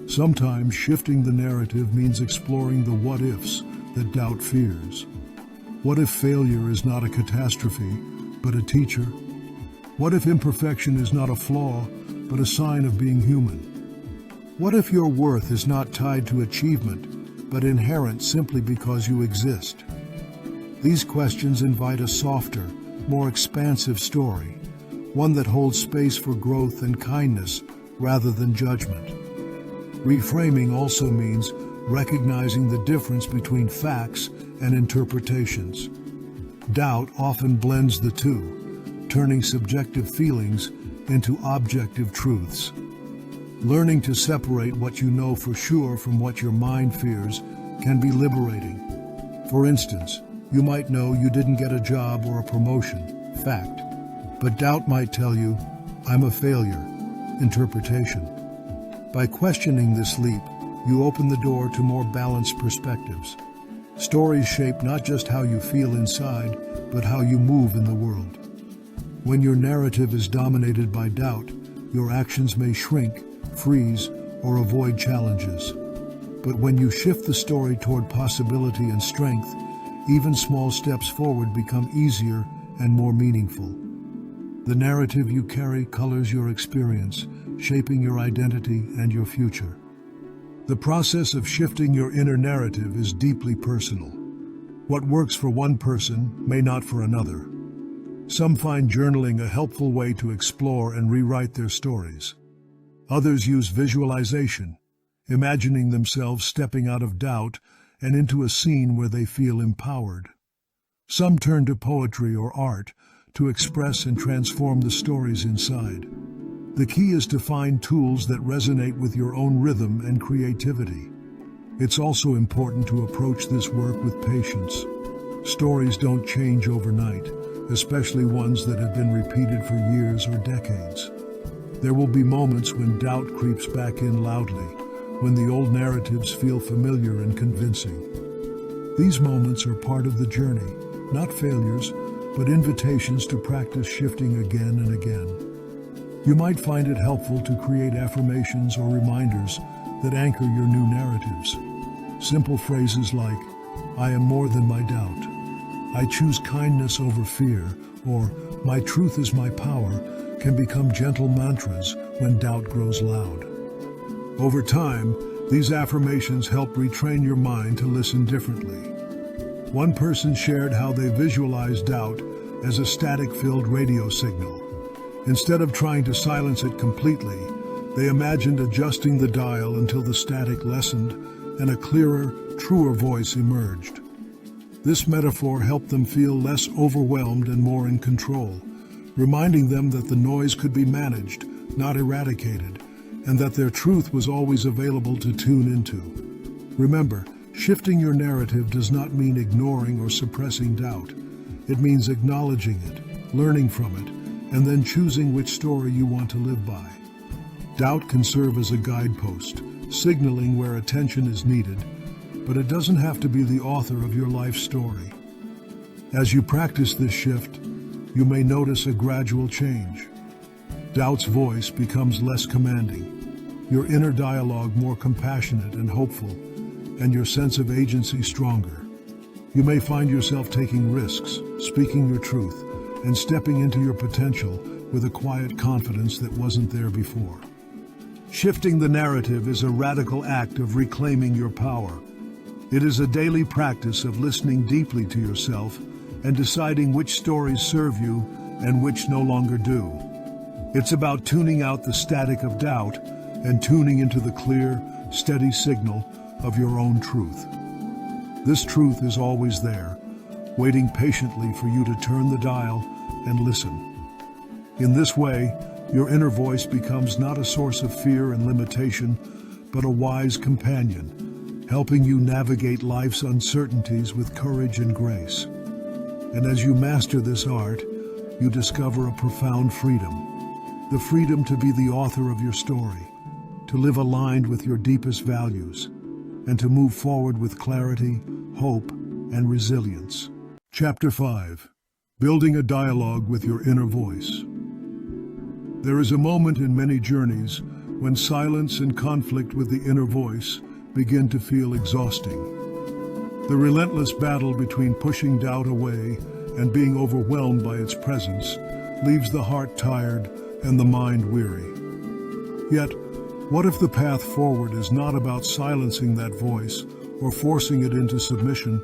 Sometimes shifting the narrative means exploring the what-ifs that doubt fears. What if failure is not a catastrophe, but a teacher? What if imperfection is not a flaw, but a sign of being human? What if your worth is not tied to achievement, but inherent simply because you exist? These questions invite a softer, more expansive story, one that holds space for growth and kindness rather than judgment. Reframing also means recognizing the difference between facts and interpretations. Doubt often blends the two, turning subjective feelings into objective truths. Learning to separate what you know for sure from what your mind fears can be liberating. For instance, you might know you didn't get a job or a promotion, fact, but doubt might tell you, "I'm a failure," interpretation. By questioning this leap, you open the door to more balanced perspectives. Stories shape not just how you feel inside, but how you move in the world. When your narrative is dominated by doubt, your actions may shrink, freeze, or avoid challenges. But when you shift the story toward possibility and strength, even small steps forward become easier and more meaningful. The narrative you carry colors your experience, shaping your identity and your future. The process of shifting your inner narrative is deeply personal. What works for one person may not for another. Some find journaling a helpful way to explore and rewrite their stories. Others use visualization, imagining themselves stepping out of doubt and into a scene where they feel empowered. Some turn to poetry or art to express and transform the stories inside. The key is to find tools that resonate with your own rhythm and creativity. It's also important to approach this work with patience. Stories don't change overnight, especially ones that have been repeated for years or decades. There will be moments when doubt creeps back in loudly, when the old narratives feel familiar and convincing. These moments are part of the journey, not failures, but invitations to practice shifting again and again. You might find it helpful to create affirmations or reminders that anchor your new narratives. Simple phrases like, "I am more than my doubt," "I choose kindness over fear," or "My truth is my power," can become gentle mantras when doubt grows loud. Over time, these affirmations help retrain your mind to listen differently. One person shared how they visualized doubt as a static-filled radio signal. Instead of trying to silence it completely, they imagined adjusting the dial until the static lessened and a clearer, truer voice emerged. This metaphor helped them feel less overwhelmed and more in control, reminding them that the noise could be managed, not eradicated, and that their truth was always available to tune into. Remember, shifting your narrative does not mean ignoring or suppressing doubt. It means acknowledging it, learning from it, and then choosing which story you want to live by. Doubt can serve as a guidepost, signaling where attention is needed, but it doesn't have to be the author of your life story. As you practice this shift, you may notice a gradual change. Doubt's voice becomes less commanding, your inner dialogue more compassionate and hopeful, and your sense of agency stronger. You may find yourself taking risks, speaking your truth, and stepping into your potential with a quiet confidence that wasn't there before. Shifting the narrative is a radical act of reclaiming your power. It is a daily practice of listening deeply to yourself and deciding which stories serve you and which no longer do. It's about tuning out the static of doubt and tuning into the clear, steady signal of your own truth. This truth is always there, waiting patiently for you to turn the dial and listen. In this way, your inner voice becomes not a source of fear and limitation, but a wise companion, helping you navigate life's uncertainties with courage and grace. And as you master this art, you discover a profound freedom. The freedom to be the author of your story, to live aligned with your deepest values, and to move forward with clarity, hope, and resilience. Chapter 5. Building a dialogue with your inner voice. There is a moment in many journeys when silence and conflict with the inner voice begin to feel exhausting. The relentless battle between pushing doubt away and being overwhelmed by its presence leaves the heart tired and the mind weary. Yet, what if the path forward is not about silencing that voice or forcing it into submission,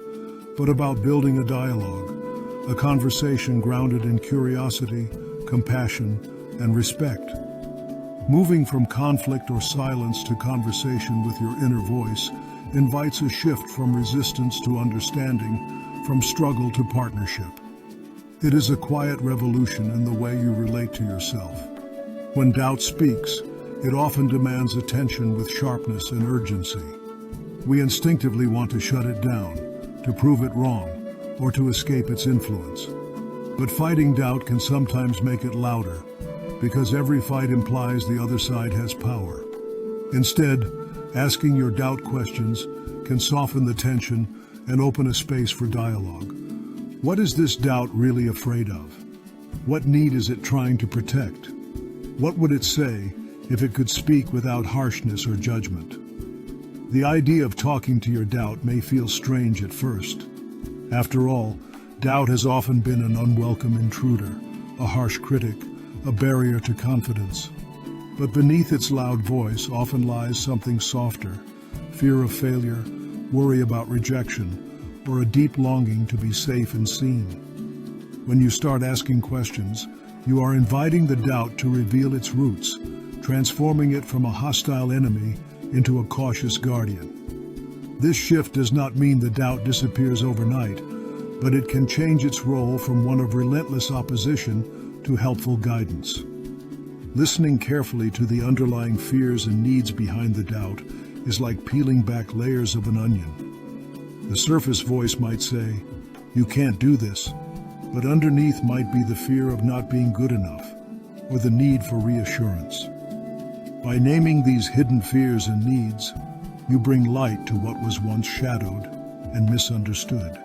but about building a dialogue, a conversation grounded in curiosity, compassion, and respect? Moving from conflict or silence to conversation with your inner voice invites a shift from resistance to understanding, from struggle to partnership. It is a quiet revolution in the way you relate to yourself. When doubt speaks, it often demands attention with sharpness and urgency. We instinctively want to shut it down, to prove it wrong, or to escape its influence. But fighting doubt can sometimes make it louder, because every fight implies the other side has power. Instead, asking your doubt questions can soften the tension and open a space for dialogue. What is this doubt really afraid of? What need is it trying to protect? What would it say if it could speak without harshness or judgment? The idea of talking to your doubt may feel strange at first. After all, doubt has often been an unwelcome intruder, a harsh critic, a barrier to confidence. But beneath its loud voice often lies something softer: fear of failure, worry about rejection, or a deep longing to be safe and seen. When you start asking questions, you are inviting the doubt to reveal its roots, transforming it from a hostile enemy into a cautious guardian. This shift does not mean the doubt disappears overnight, but it can change its role from one of relentless opposition to helpful guidance. Listening carefully to the underlying fears and needs behind the doubt is like peeling back layers of an onion. The surface voice might say, "You can't do this," but underneath might be the fear of not being good enough, or the need for reassurance. By naming these hidden fears and needs, you bring light to what was once shadowed and misunderstood.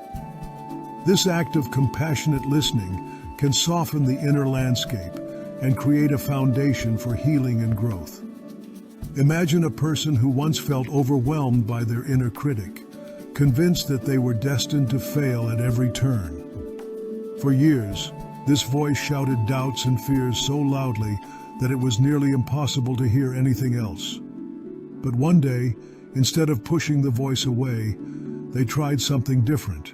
This act of compassionate listening can soften the inner landscape and create a foundation for healing and growth. Imagine a person who once felt overwhelmed by their inner critic, convinced that they were destined to fail at every turn. For years, this voice shouted doubts and fears so loudly that it was nearly impossible to hear anything else. But one day, instead of pushing the voice away, they tried something different.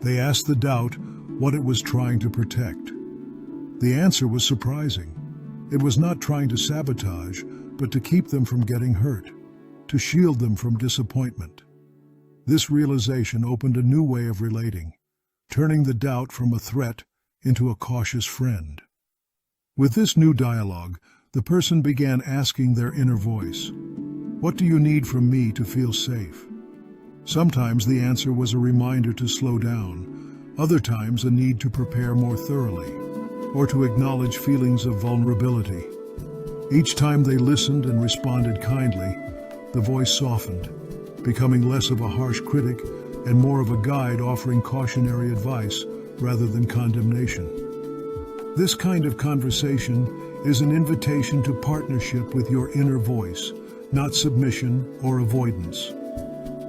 They asked the doubt what it was trying to protect. The answer was surprising. It was not trying to sabotage, but to keep them from getting hurt, to shield them from disappointment. This realization opened a new way of relating, turning the doubt from a threat into a cautious friend. With this new dialogue, the person began asking their inner voice, "What do you need from me to feel safe?" Sometimes the answer was a reminder to slow down, other times a need to prepare more thoroughly, or to acknowledge feelings of vulnerability. Each time they listened and responded kindly, the voice softened, becoming less of a harsh critic and more of a guide offering cautionary advice rather than condemnation. This kind of conversation is an invitation to partnership with your inner voice, not submission or avoidance.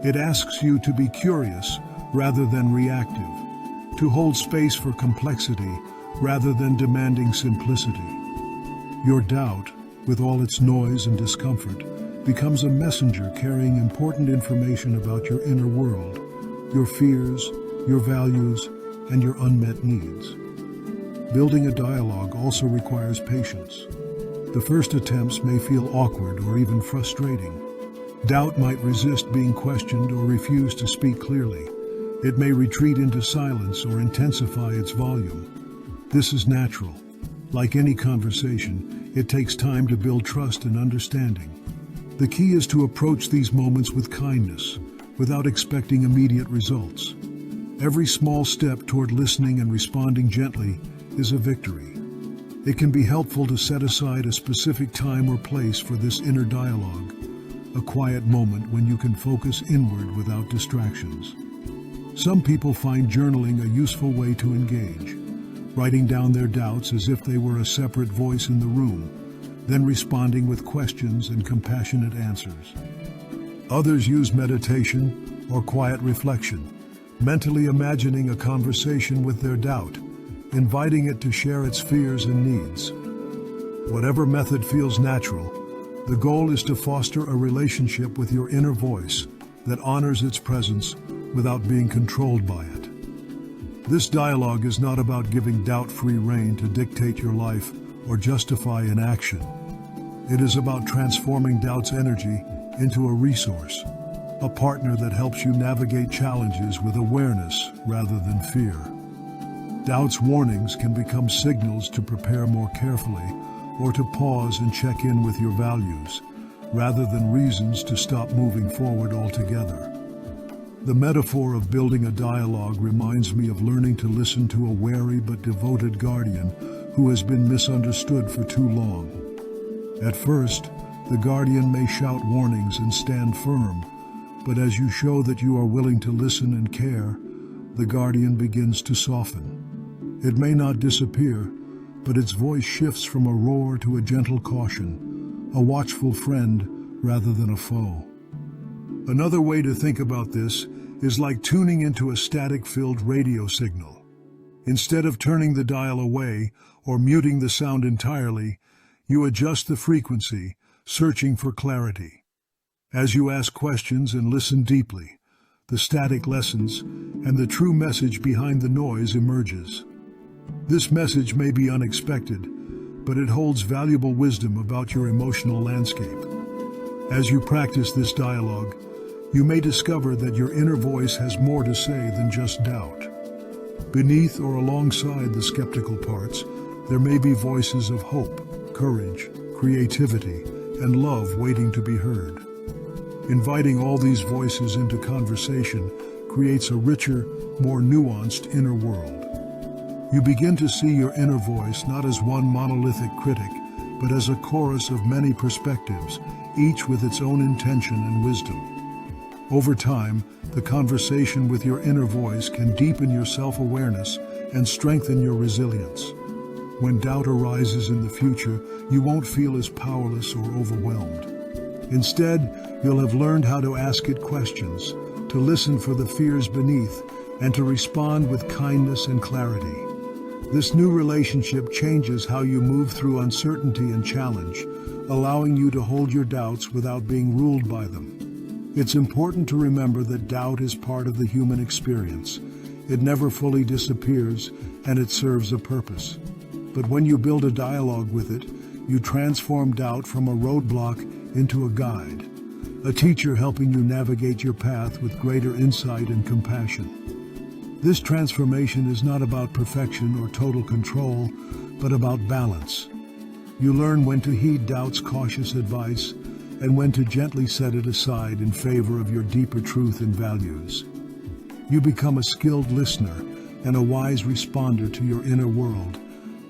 It asks you to be curious rather than reactive, to hold space for complexity rather than demanding simplicity. Your doubt, with all its noise and discomfort, becomes a messenger carrying important information about your inner world, your fears, your values, and your unmet needs. Building a dialogue also requires patience. The first attempts may feel awkward or even frustrating. Doubt might resist being questioned or refuse to speak clearly. It may retreat into silence or intensify its volume. This is natural. Like any conversation, it takes time to build trust and understanding. The key is to approach these moments with kindness, without expecting immediate results. Every small step toward listening and responding gently is a victory. It can be helpful to set aside a specific time or place for this inner dialogue, a quiet moment when you can focus inward without distractions. Some people find journaling a useful way to engage, writing down their doubts as if they were a separate voice in the room, then responding with questions and compassionate answers. Others use meditation or quiet reflection, mentally imagining a conversation with their doubt, inviting it to share its fears and needs. Whatever method feels natural, the goal is to foster a relationship with your inner voice that honors its presence without being controlled by it. This dialogue is not about giving doubt free rein to dictate your life or justify inaction. It is about transforming doubt's energy into a resource, a partner that helps you navigate challenges with awareness rather than fear. Doubt's warnings can become signals to prepare more carefully or to pause and check in with your values, rather than reasons to stop moving forward altogether. The metaphor of building a dialogue reminds me of learning to listen to a wary but devoted guardian who has been misunderstood for too long. At first, the guardian may shout warnings and stand firm, but as you show that you are willing to listen and care, the guardian begins to soften. It may not disappear, but its voice shifts from a roar to a gentle caution, a watchful friend rather than a foe. Another way to think about this is like tuning into a static-filled radio signal. Instead of turning the dial away or muting the sound entirely, you adjust the frequency, searching for clarity. As you ask questions and listen deeply, the static lessens and the true message behind the noise emerges. This message may be unexpected, but it holds valuable wisdom about your emotional landscape. As you practice this dialogue, you may discover that your inner voice has more to say than just doubt. Beneath or alongside the skeptical parts, there may be voices of hope, courage, creativity, and love waiting to be heard. Inviting all these voices into conversation creates a richer, more nuanced inner world. You begin to see your inner voice not as one monolithic critic, but as a chorus of many perspectives, each with its own intention and wisdom. Over time, the conversation with your inner voice can deepen your self-awareness and strengthen your resilience. When doubt arises in the future, you won't feel as powerless or overwhelmed. Instead, you'll have learned how to ask it questions, to listen for the fears beneath, and to respond with kindness and clarity. This new relationship changes how you move through uncertainty and challenge, allowing you to hold your doubts without being ruled by them. It's important to remember that doubt is part of the human experience. It never fully disappears, and it serves a purpose. But when you build a dialogue with it, you transform doubt from a roadblock into a guide, a teacher helping you navigate your path with greater insight and compassion. This transformation is not about perfection or total control, but about balance. You learn when to heed doubt's cautious advice and when to gently set it aside in favor of your deeper truth and values. You become a skilled listener and a wise responder to your inner world,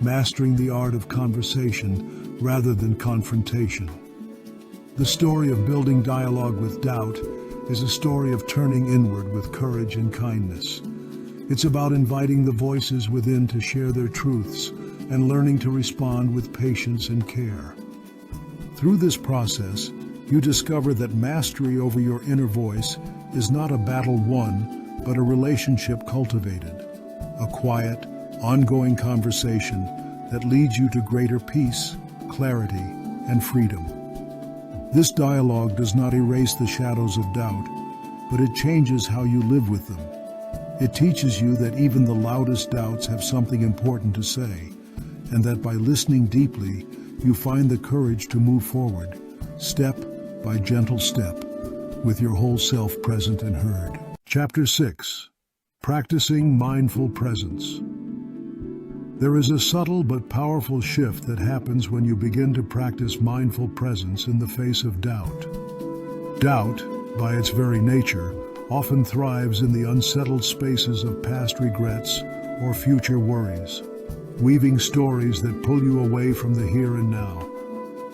mastering the art of conversation rather than confrontation. The story of building dialogue with doubt is a story of turning inward with courage and kindness. It's about inviting the voices within to share their truths and learning to respond with patience and care. Through this process, you discover that mastery over your inner voice is not a battle won, but a relationship cultivated, a quiet, ongoing conversation that leads you to greater peace, clarity, and freedom. This dialogue does not erase the shadows of doubt, but it changes how you live with them. It teaches you that even the loudest doubts have something important to say, and that by listening deeply, you find the courage to move forward, step by gentle step, with your whole self present and heard. Chapter 6. Practicing Mindful Presence. There is a subtle but powerful shift that happens when you begin to practice mindful presence in the face of doubt. Doubt, by its very nature, often thrives in the unsettled spaces of past regrets or future worries, weaving stories that pull you away from the here and now.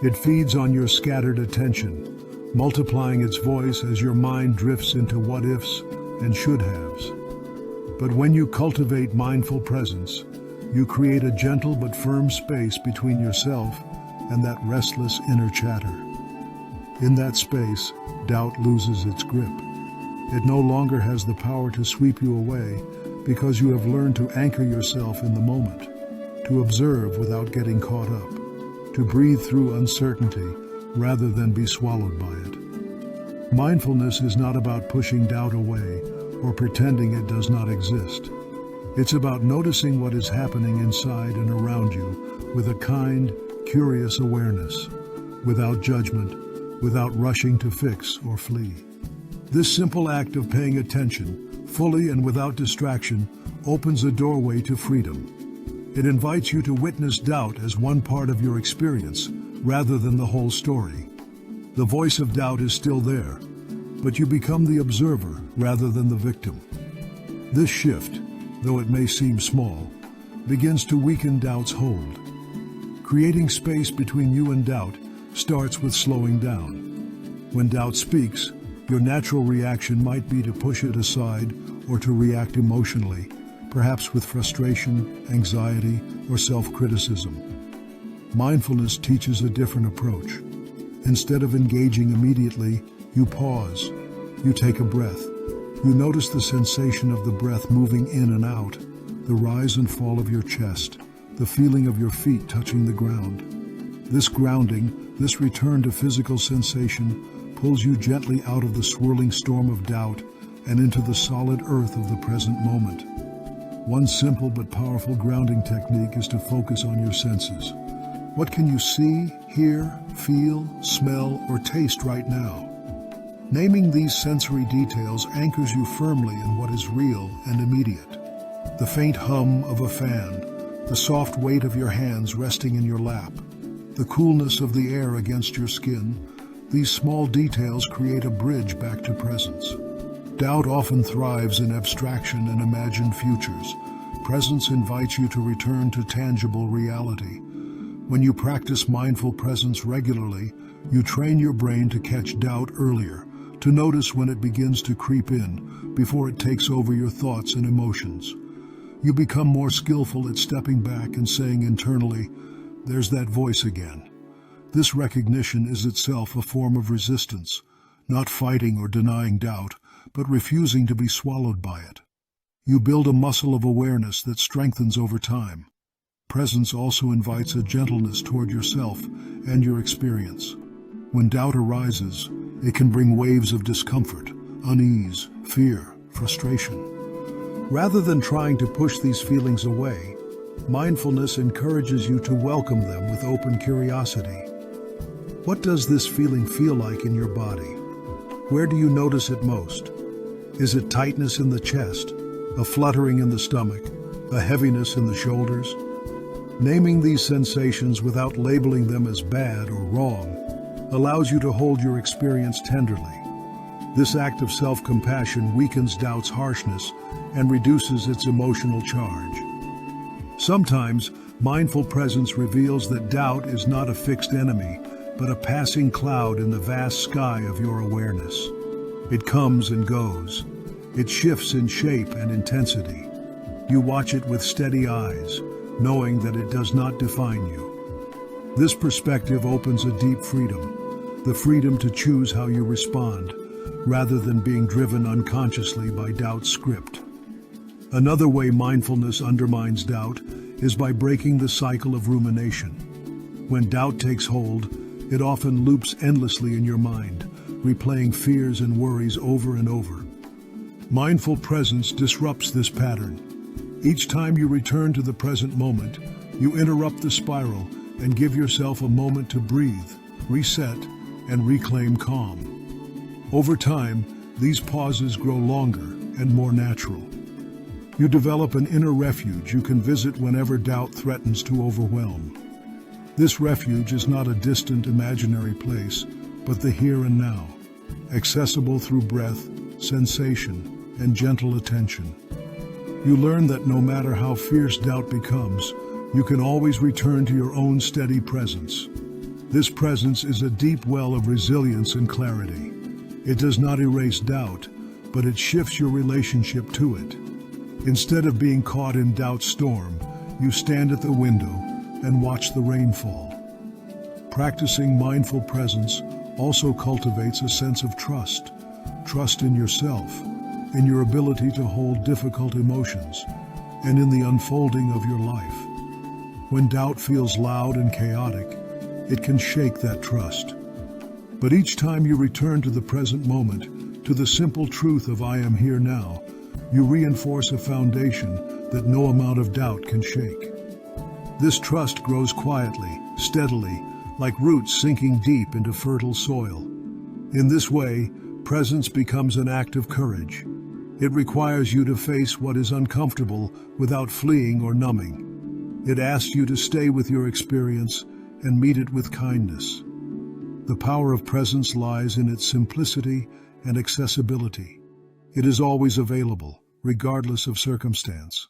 It feeds on your scattered attention, multiplying its voice as your mind drifts into what-ifs and should-haves. But when you cultivate mindful presence, you create a gentle but firm space between yourself and that restless inner chatter. In that space, doubt loses its grip. It no longer has the power to sweep you away because you have learned to anchor yourself in the moment, to observe without getting caught up, to breathe through uncertainty rather than be swallowed by it. Mindfulness is not about pushing doubt away or pretending it does not exist. It's about noticing what is happening inside and around you with a kind, curious awareness, without judgment, without rushing to fix or flee. This simple act of paying attention, fully and without distraction, opens a doorway to freedom. It invites you to witness doubt as one part of your experience, rather than the whole story. The voice of doubt is still there, but you become the observer rather than the victim. This shift, though it may seem small, begins to weaken doubt's hold. Creating space between you and doubt starts with slowing down. When doubt speaks, your natural reaction might be to push it aside or to react emotionally, perhaps with frustration, anxiety, or self-criticism. Mindfulness teaches a different approach. Instead of engaging immediately, you pause. You take a breath. You notice the sensation of the breath moving in and out, the rise and fall of your chest, the feeling of your feet touching the ground. This grounding, this return to physical sensation, pulls you gently out of the swirling storm of doubt and into the solid earth of the present moment. One simple but powerful grounding technique is to focus on your senses. What can you see, hear, feel, smell, or taste right now? Naming these sensory details anchors you firmly in what is real and immediate. The faint hum of a fan, the soft weight of your hands resting in your lap, the coolness of the air against your skin, these small details create a bridge back to presence. Doubt often thrives in abstraction and imagined futures. Presence invites you to return to tangible reality. When you practice mindful presence regularly, you train your brain to catch doubt earlier, to notice when it begins to creep in before it takes over your thoughts and emotions. You become more skillful at stepping back and saying internally, "There's that voice again." This recognition is itself a form of resistance, not fighting or denying doubt, but refusing to be swallowed by it. You build a muscle of awareness that strengthens over time. Presence also invites a gentleness toward yourself and your experience. When doubt arises, it can bring waves of discomfort, unease, fear, frustration. Rather than trying to push these feelings away, mindfulness encourages you to welcome them with open curiosity. What does this feeling feel like in your body? Where do you notice it most? Is it tightness in the chest, a fluttering in the stomach, a heaviness in the shoulders? Naming these sensations without labeling them as bad or wrong allows you to hold your experience tenderly. This act of self-compassion weakens doubt's harshness and reduces its emotional charge. Sometimes, mindful presence reveals that doubt is not a fixed enemy, but a passing cloud in the vast sky of your awareness. It comes and goes. It shifts in shape and intensity. You watch it with steady eyes, knowing that it does not define you. This perspective opens a deep freedom, the freedom to choose how you respond, rather than being driven unconsciously by doubt's script. Another way mindfulness undermines doubt is by breaking the cycle of rumination. When doubt takes hold, it often loops endlessly in your mind, replaying fears and worries over and over. Mindful presence disrupts this pattern. Each time you return to the present moment, you interrupt the spiral and give yourself a moment to breathe, reset, and reclaim calm. Over time, these pauses grow longer and more natural. You develop an inner refuge you can visit whenever doubt threatens to overwhelm. This refuge is not a distant imaginary place, but the here and now, accessible through breath, sensation, and gentle attention. You learn that no matter how fierce doubt becomes, you can always return to your own steady presence. This presence is a deep well of resilience and clarity. It does not erase doubt, but it shifts your relationship to it. Instead of being caught in doubt's storm, you stand at the window and watch the rain fall. Practicing mindful presence also cultivates a sense of trust in yourself, in your ability to hold difficult emotions, and in the unfolding of your life. When doubt feels loud and chaotic, it can shake that trust. But each time you return to the present moment, to the simple truth of "I am here now," you reinforce a foundation that no amount of doubt can shake. This trust grows quietly, steadily, like roots sinking deep into fertile soil. In this way, presence becomes an act of courage. It requires you to face what is uncomfortable without fleeing or numbing. It asks you to stay with your experience and meet it with kindness. The power of presence lies in its simplicity and accessibility. It is always available, regardless of circumstance.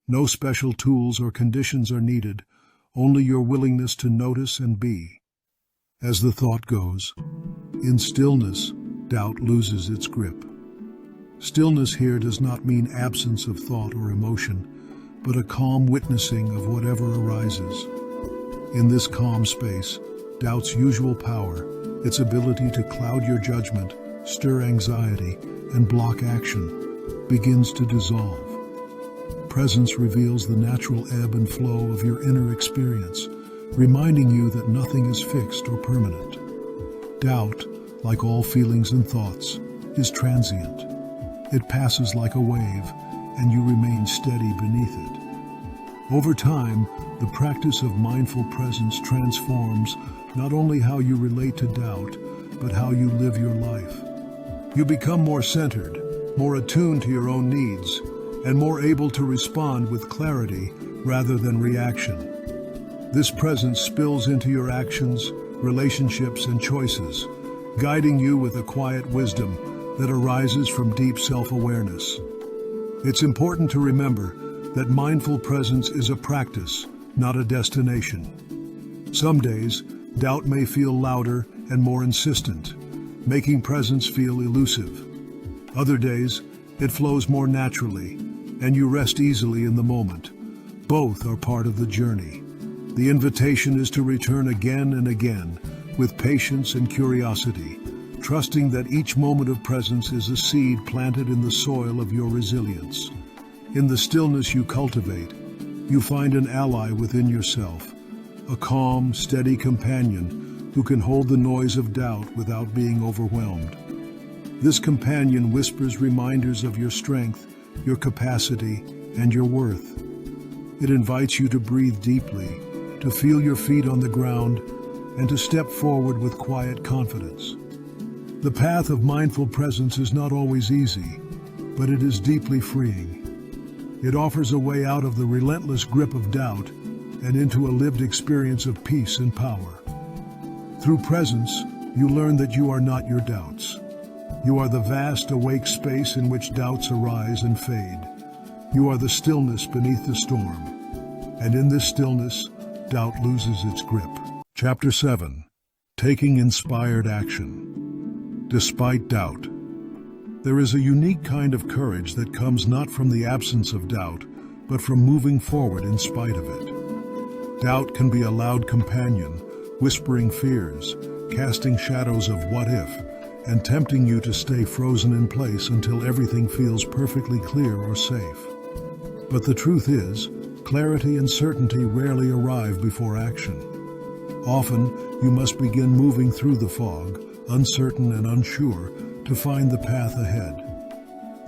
No special tools or conditions are needed, only your willingness to notice and be. As the thought goes, in stillness, doubt loses its grip. Stillness here does not mean absence of thought or emotion, but a calm witnessing of whatever arises. In this calm space, doubt's usual power, its ability to cloud your judgment, stir anxiety, and block action, begins to dissolve. Presence reveals the natural ebb and flow of your inner experience, reminding you that nothing is fixed or permanent. Doubt, like all feelings and thoughts, is transient. It passes like a wave, and you remain steady beneath it. Over time, the practice of mindful presence transforms not only how you relate to doubt, but how you live your life. You become more centered, more attuned to your own needs, and more able to respond with clarity rather than reaction. This presence spills into your actions, relationships, and choices, guiding you with a quiet wisdom that arises from deep self-awareness. It's important to remember that mindful presence is a practice, not a destination. Some days, doubt may feel louder and more insistent, making presence feel elusive. Other days, it flows more naturally, and you rest easily in the moment. Both are part of the journey. The invitation is to return again and again, with patience and curiosity, trusting that each moment of presence is a seed planted in the soil of your resilience. In the stillness you cultivate, you find an ally within yourself, a calm, steady companion who can hold the noise of doubt without being overwhelmed. This companion whispers reminders of your strength, your capacity, and your worth. It invites you to breathe deeply, to feel your feet on the ground, and to step forward with quiet confidence. The path of mindful presence is not always easy, but it is deeply freeing. It offers a way out of the relentless grip of doubt and into a lived experience of peace and power. Through presence, you learn that you are not your doubts. You are the vast, awake space in which doubts arise and fade. You are the stillness beneath the storm. And in this stillness, doubt loses its grip. Chapter 7. Taking Inspired Action. Despite doubt. There is a unique kind of courage that comes not from the absence of doubt, but from moving forward in spite of it. Doubt can be a loud companion, whispering fears, casting shadows of what if, and tempting you to stay frozen in place until everything feels perfectly clear or safe. But the truth is, clarity and certainty rarely arrive before action. Often, you must begin moving through the fog, uncertain and unsure, to find the path ahead.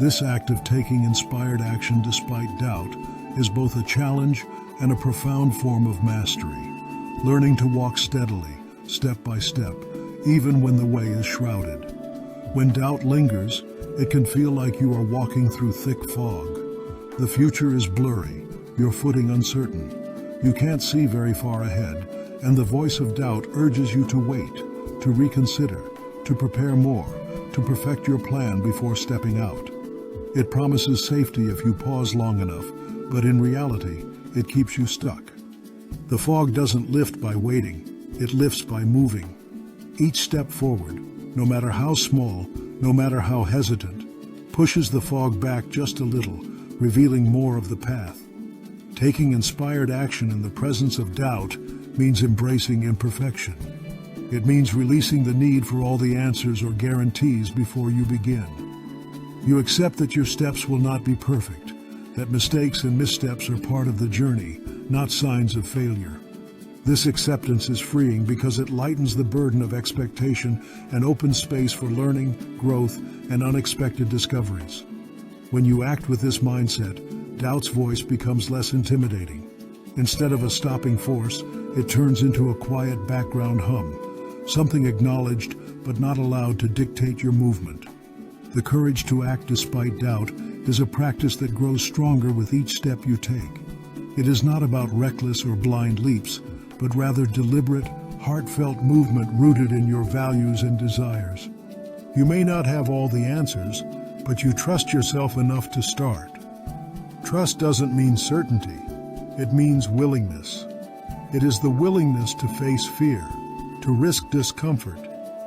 This act of taking inspired action despite doubt is both a challenge and a profound form of mastery, learning to walk steadily, step by step, even when the way is shrouded. When doubt lingers, it can feel like you are walking through thick fog. The future is blurry, your footing uncertain. You can't see very far ahead, and the voice of doubt urges you to wait, to reconsider, to prepare more, to perfect your plan before stepping out. It promises safety if you pause long enough, but in reality, it keeps you stuck. The fog doesn't lift by waiting, it lifts by moving. Each step forward, no matter how small, no matter how hesitant, pushes the fog back just a little, revealing more of the path. Taking inspired action in the presence of doubt means embracing imperfection. It means releasing the need for all the answers or guarantees before you begin. You accept that your steps will not be perfect, that mistakes and missteps are part of the journey, not signs of failure. This acceptance is freeing because it lightens the burden of expectation and opens space for learning, growth, and unexpected discoveries. When you act with this mindset, doubt's voice becomes less intimidating. Instead of a stopping force, it turns into a quiet background hum, something acknowledged but not allowed to dictate your movement. The courage to act despite doubt is a practice that grows stronger with each step you take. It is not about reckless or blind leaps, but rather deliberate, heartfelt movement rooted in your values and desires. You may not have all the answers, but you trust yourself enough to start. Trust doesn't mean certainty, it means willingness. It is the willingness to face fear, to risk discomfort,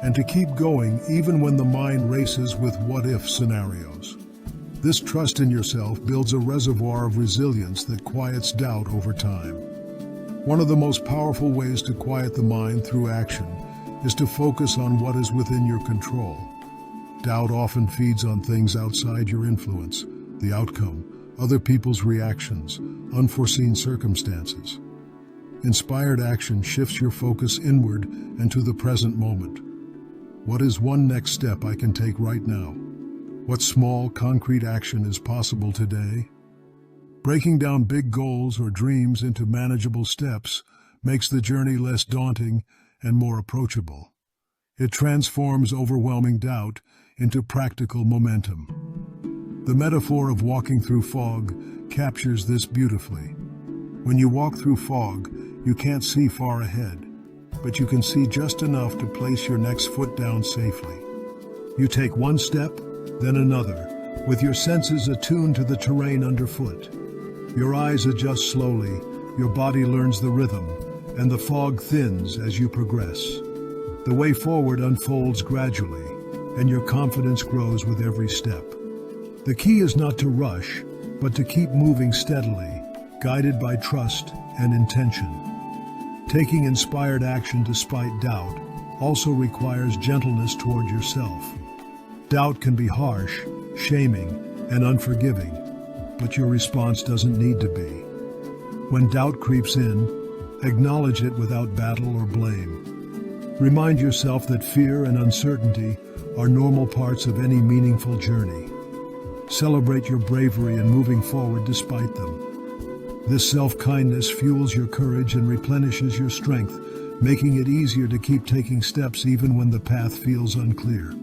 and to keep going even when the mind races with what-if scenarios. This trust in yourself builds a reservoir of resilience that quiets doubt over time. One of the most powerful ways to quiet the mind through action is to focus on what is within your control. Doubt often feeds on things outside your influence, the outcome, other people's reactions, unforeseen circumstances. Inspired action shifts your focus inward and to the present moment. What is one next step I can take right now? What small, concrete action is possible today? Breaking down big goals or dreams into manageable steps makes the journey less daunting and more approachable. It transforms overwhelming doubt into practical momentum. The metaphor of walking through fog captures this beautifully. When you walk through fog, you can't see far ahead, but you can see just enough to place your next foot down safely. You take one step, then another, with your senses attuned to the terrain underfoot. Your eyes adjust slowly, your body learns the rhythm, and the fog thins as you progress. The way forward unfolds gradually, and your confidence grows with every step. The key is not to rush, but to keep moving steadily, guided by trust and intention. Taking inspired action despite doubt also requires gentleness toward yourself. Doubt can be harsh, shaming, and unforgiving, but your response doesn't need to be. When doubt creeps in, acknowledge it without battle or blame. Remind yourself that fear and uncertainty are normal parts of any meaningful journey. Celebrate your bravery in moving forward despite them. This self-kindness fuels your courage and replenishes your strength, making it easier to keep taking steps even when the path feels unclear.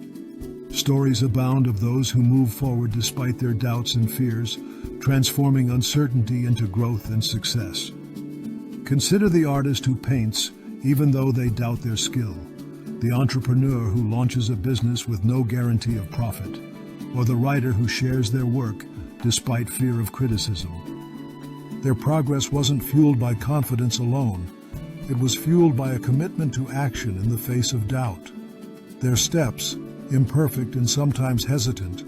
Stories abound of those who move forward despite their doubts and fears, transforming uncertainty into growth and success. Consider the artist who paints even though they doubt their skill, the entrepreneur who launches a business with no guarantee of profit, or the writer who shares their work despite fear of criticism. Their progress wasn't fueled by confidence alone. It was fueled by a commitment to action in the face of doubt. Their steps, imperfect and sometimes hesitant,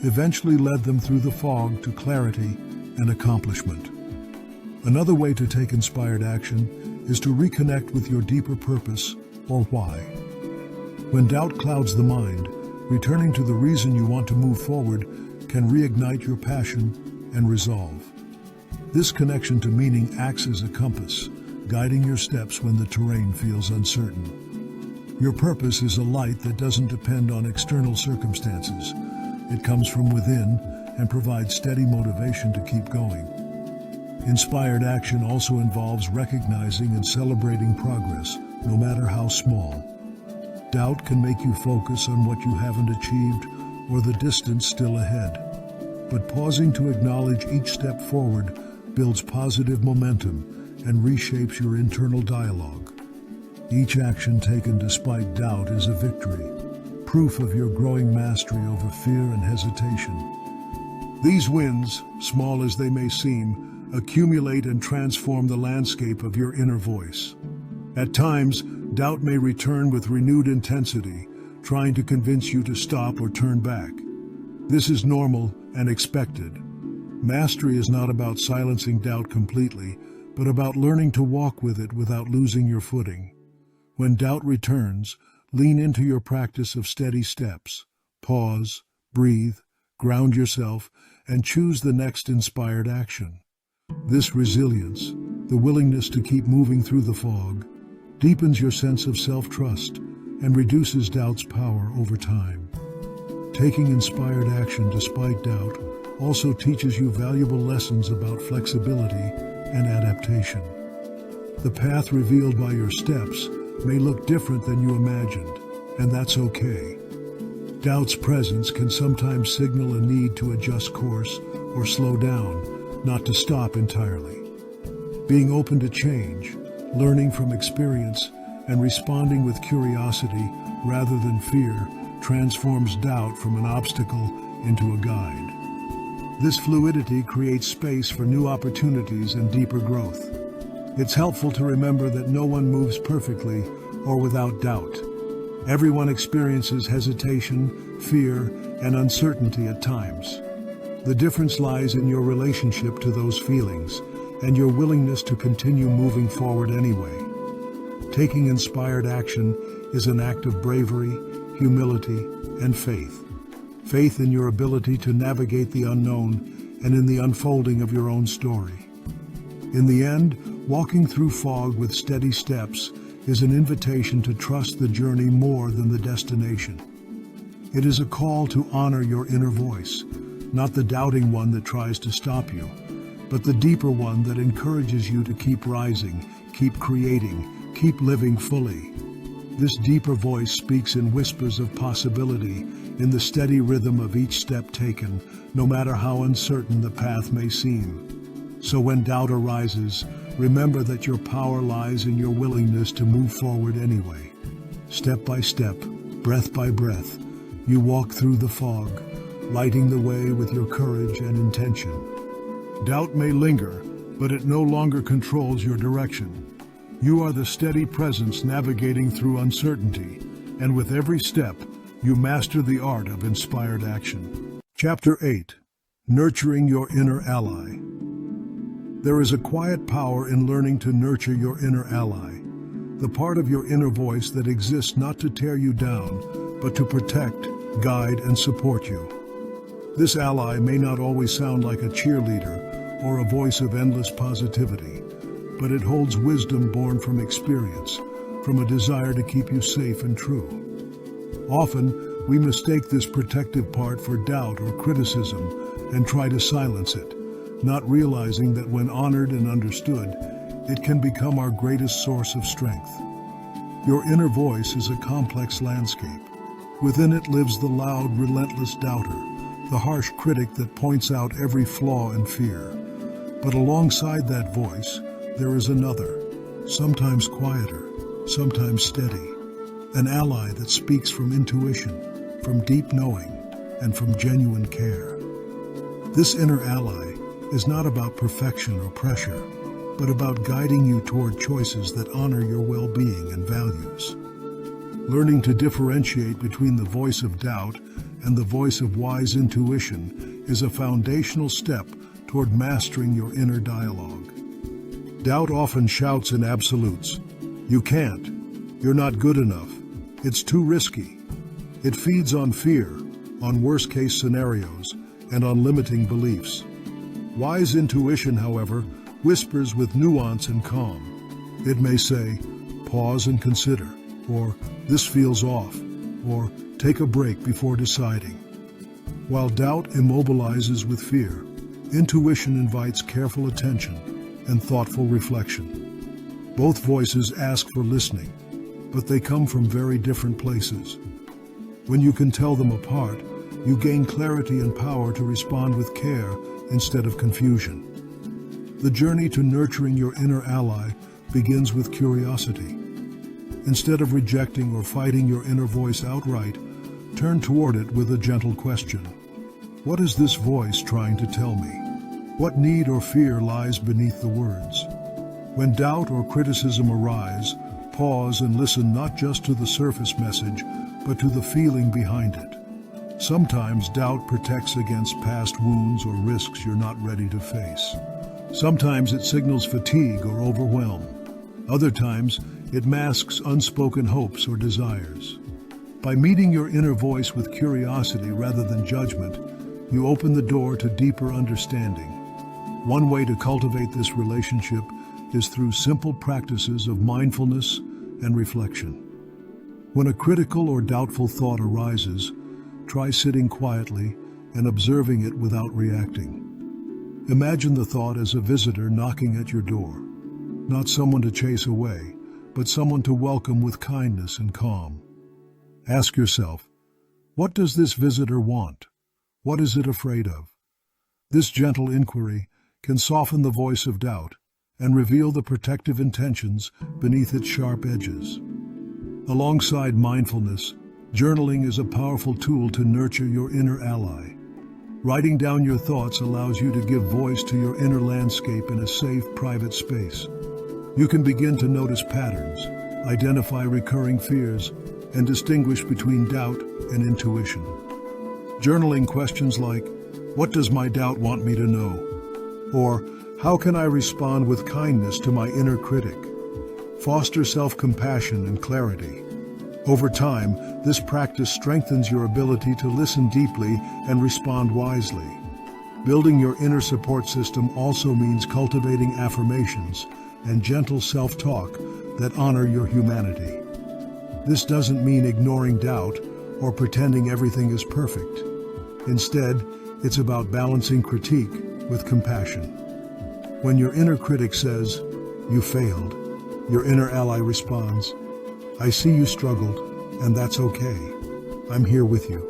eventually led them through the fog to clarity and accomplishment. Another way to take inspired action is to reconnect with your deeper purpose or why. When doubt clouds the mind, returning to the reason you want to move forward can reignite your passion and resolve. This connection to meaning acts as a compass, guiding your steps when the terrain feels uncertain. Your purpose is a light that doesn't depend on external circumstances. It comes from within and provides steady motivation to keep going. Inspired action also involves recognizing and celebrating progress, no matter how small. Doubt can make you focus on what you haven't achieved or the distance still ahead. But pausing to acknowledge each step forward builds positive momentum and reshapes your internal dialogue. Each action taken despite doubt is a victory, proof of your growing mastery over fear and hesitation. These wins, small as they may seem, accumulate and transform the landscape of your inner voice. At times, doubt may return with renewed intensity, trying to convince you to stop or turn back. This is normal and expected. Mastery is not about silencing doubt completely, but about learning to walk with it without losing your footing. When doubt returns, lean into your practice of steady steps. Pause, breathe, ground yourself, and choose the next inspired action. This resilience, the willingness to keep moving through the fog, deepens your sense of self-trust and reduces doubt's power over time. Taking inspired action despite doubt also teaches you valuable lessons about flexibility and adaptation. The path revealed by your steps may look different than you imagined, and that's okay. Doubt's presence can sometimes signal a need to adjust course or slow down, not to stop entirely. Being open to change, learning from experience, and responding with curiosity rather than fear transforms doubt from an obstacle into a guide. This fluidity creates space for new opportunities and deeper growth. It's helpful to remember that no one moves perfectly or without doubt. Everyone experiences hesitation, fear, and uncertainty at times. The difference lies in your relationship to those feelings and your willingness to continue moving forward anyway. Taking inspired action is an act of bravery, humility, and faith. Faith in your ability to navigate the unknown and in the unfolding of your own story. In the end, walking through fog with steady steps is an invitation to trust the journey more than the destination. It is a call to honor your inner voice, not the doubting one that tries to stop you, but the deeper one that encourages you to keep rising, keep creating, keep living fully. This deeper voice speaks in whispers of possibility, in the steady rhythm of each step taken, no matter how uncertain the path may seem. So when doubt arises, remember that your power lies in your willingness to move forward anyway. Step by step, breath by breath, you walk through the fog, lighting the way with your courage and intention. Doubt may linger, but it no longer controls your direction. You are the steady presence navigating through uncertainty, and with every step, you master the art of inspired action. Chapter 8. Nurturing your inner ally. There is a quiet power in learning to nurture your inner ally, the part of your inner voice that exists not to tear you down, but to protect, guide, and support you. This ally may not always sound like a cheerleader or a voice of endless positivity, but it holds wisdom born from experience, from a desire to keep you safe and true. Often, we mistake this protective part for doubt or criticism and try to silence it, not realizing that when honored and understood, it can become our greatest source of strength. Your inner voice is a complex landscape. Within it lives the loud, relentless doubter, the harsh critic that points out every flaw and fear. But alongside that voice, there is another, sometimes quieter, sometimes steady, an ally that speaks from intuition, from deep knowing, and from genuine care. This inner ally is not about perfection or pressure, but about guiding you toward choices that honor your well-being and values. Learning to differentiate between the voice of doubt and the voice of wise intuition is a foundational step toward mastering your inner dialogue. Doubt often shouts in absolutes. You can't. You're not good enough. It's too risky. It feeds on fear, on worst-case scenarios, and on limiting beliefs. Wise intuition, however, whispers with nuance and calm. It may say, pause and consider, or this feels off, or take a break before deciding. While doubt immobilizes with fear, intuition invites careful attention and thoughtful reflection. Both voices ask for listening, but they come from very different places. When you can tell them apart, you gain clarity and power to respond with care instead of confusion. The journey to nurturing your inner ally begins with curiosity. Instead of rejecting or fighting your inner voice outright, turn toward it with a gentle question. What is this voice trying to tell me? What need or fear lies beneath the words? When doubt or criticism arise, pause and listen not just to the surface message, but to the feeling behind it. Sometimes doubt protects against past wounds or risks you're not ready to face. Sometimes it signals fatigue or overwhelm. Other times, it masks unspoken hopes or desires. By meeting your inner voice with curiosity rather than judgment, you open the door to deeper understanding. One way to cultivate this relationship is through simple practices of mindfulness and reflection. When a critical or doubtful thought arises, try sitting quietly and observing it without reacting. Imagine the thought as a visitor knocking at your door, not someone to chase away, but someone to welcome with kindness and calm. Ask yourself, what does this visitor want? What is it afraid of? This gentle inquiry can soften the voice of doubt and reveal the protective intentions beneath its sharp edges. Alongside mindfulness, journaling is a powerful tool to nurture your inner ally. Writing down your thoughts allows you to give voice to your inner landscape in a safe, private space. You can begin to notice patterns, identify recurring fears, and distinguish between doubt and intuition. Journaling questions like, What does my doubt want me to know? Or, how can I respond with kindness to my inner critic? Foster self-compassion and clarity. Over time, this practice strengthens your ability to listen deeply and respond wisely. Building your inner support system also means cultivating affirmations and gentle self-talk that honor your humanity. This doesn't mean ignoring doubt or pretending everything is perfect. Instead, it's about balancing critique with compassion. When your inner critic says, "You failed," your inner ally responds, "I see you struggled, and that's okay. I'm here with you."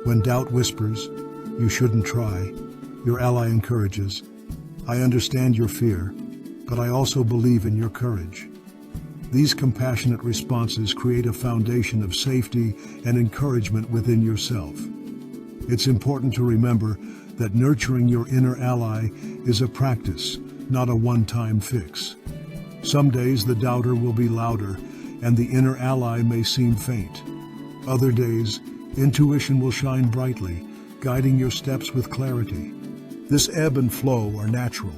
When doubt whispers, "You shouldn't try," your ally encourages, "I understand your fear, but I also believe in your courage." These compassionate responses create a foundation of safety and encouragement within yourself. It's important to remember that nurturing your inner ally is a practice, not a one-time fix. Some days the doubter will be louder and the inner ally may seem faint. Other days, intuition will shine brightly, guiding your steps with clarity. This ebb and flow are natural.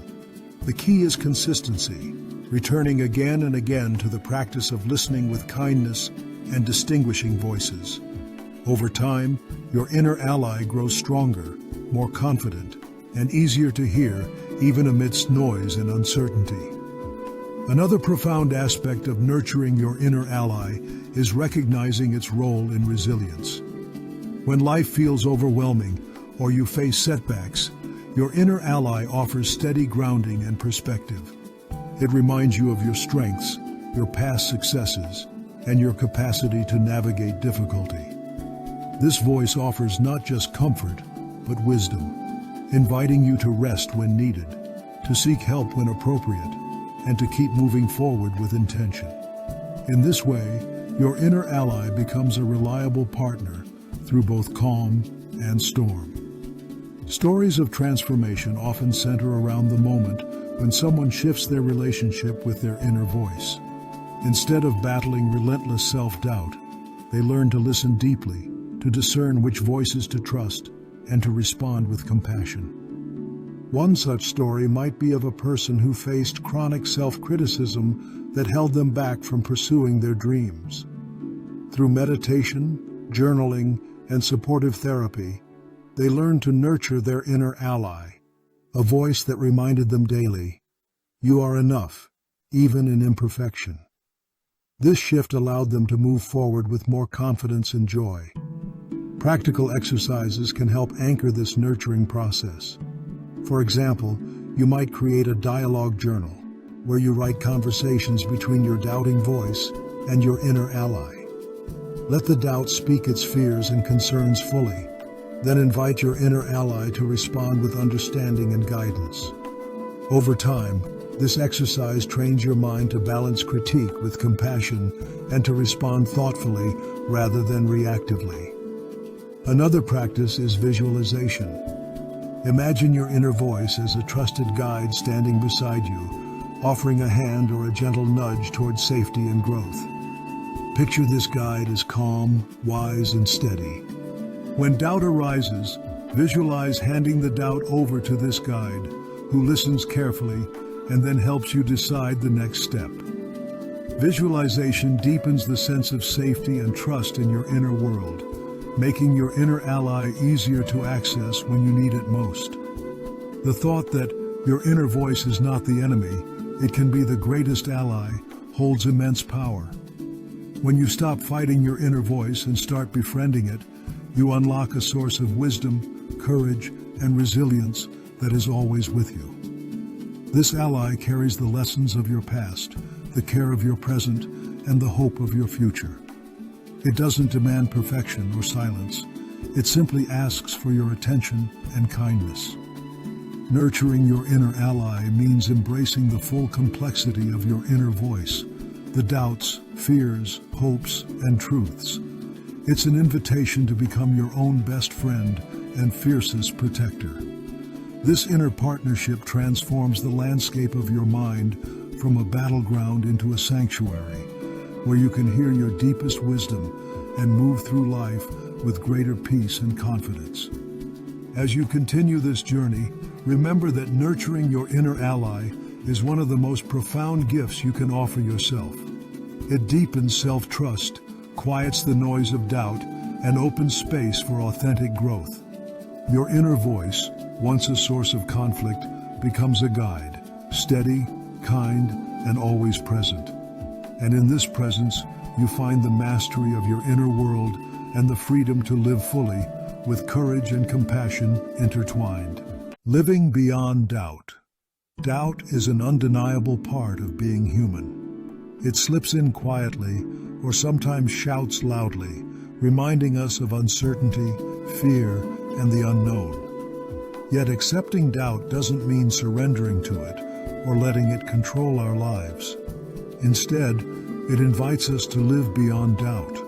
The key is consistency, returning again and again to the practice of listening with kindness and distinguishing voices. Over time, your inner ally grows stronger, more confident, and easier to hear even amidst noise and uncertainty. Another profound aspect of nurturing your inner ally is recognizing its role in resilience. When life feels overwhelming or you face setbacks, your inner ally offers steady grounding and perspective. It reminds you of your strengths, your past successes, and your capacity to navigate difficulty. This voice offers not just comfort, but wisdom, inviting you to rest when needed, to seek help when appropriate, and to keep moving forward with intention. In this way, your inner ally becomes a reliable partner through both calm and storm. Stories of transformation often center around the moment when someone shifts their relationship with their inner voice. Instead of battling relentless self-doubt, they learn to listen deeply, to discern which voices to trust, and to respond with compassion. One such story might be of a person who faced chronic self-criticism that held them back from pursuing their dreams. Through meditation, journaling, and supportive therapy, they learned to nurture their inner ally, a voice that reminded them daily, "You are enough, even in imperfection." This shift allowed them to move forward with more confidence and joy. Practical exercises can help anchor this nurturing process. For example, you might create a dialogue journal where you write conversations between your doubting voice and your inner ally. Let the doubt speak its fears and concerns fully, then invite your inner ally to respond with understanding and guidance. Over time, this exercise trains your mind to balance critique with compassion and to respond thoughtfully rather than reactively. Another practice is visualization. Imagine your inner voice as a trusted guide standing beside you, offering a hand or a gentle nudge towards safety and growth. Picture this guide as calm, wise, and steady. When doubt arises, visualize handing the doubt over to this guide, who listens carefully and then helps you decide the next step. Visualization deepens the sense of safety and trust in your inner world, making your inner ally easier to access when you need it most. The thought that your inner voice is not the enemy, it can be the greatest ally, holds immense power. When you stop fighting your inner voice and start befriending it, you unlock a source of wisdom, courage, and resilience that is always with you. This ally carries the lessons of your past, the care of your present, and the hope of your future. It doesn't demand perfection or silence. It simply asks for your attention and kindness. Nurturing your inner ally means embracing the full complexity of your inner voice, the doubts, fears, hopes, and truths. It's an invitation to become your own best friend and fiercest protector. This inner partnership transforms the landscape of your mind from a battleground into a sanctuary, where you can hear your deepest wisdom and move through life with greater peace and confidence. As you continue this journey, remember that nurturing your inner ally is one of the most profound gifts you can offer yourself. It deepens self-trust, quiets the noise of doubt, and opens space for authentic growth. Your inner voice, once a source of conflict, becomes a guide, steady, kind, and always present. And in this presence, you find the mastery of your inner world and the freedom to live fully, with courage and compassion intertwined. Living beyond doubt. Doubt is an undeniable part of being human. It slips in quietly, or sometimes shouts loudly, reminding us of uncertainty, fear, and the unknown. Yet accepting doubt doesn't mean surrendering to it or letting it control our lives. Instead, it invites us to live beyond doubt,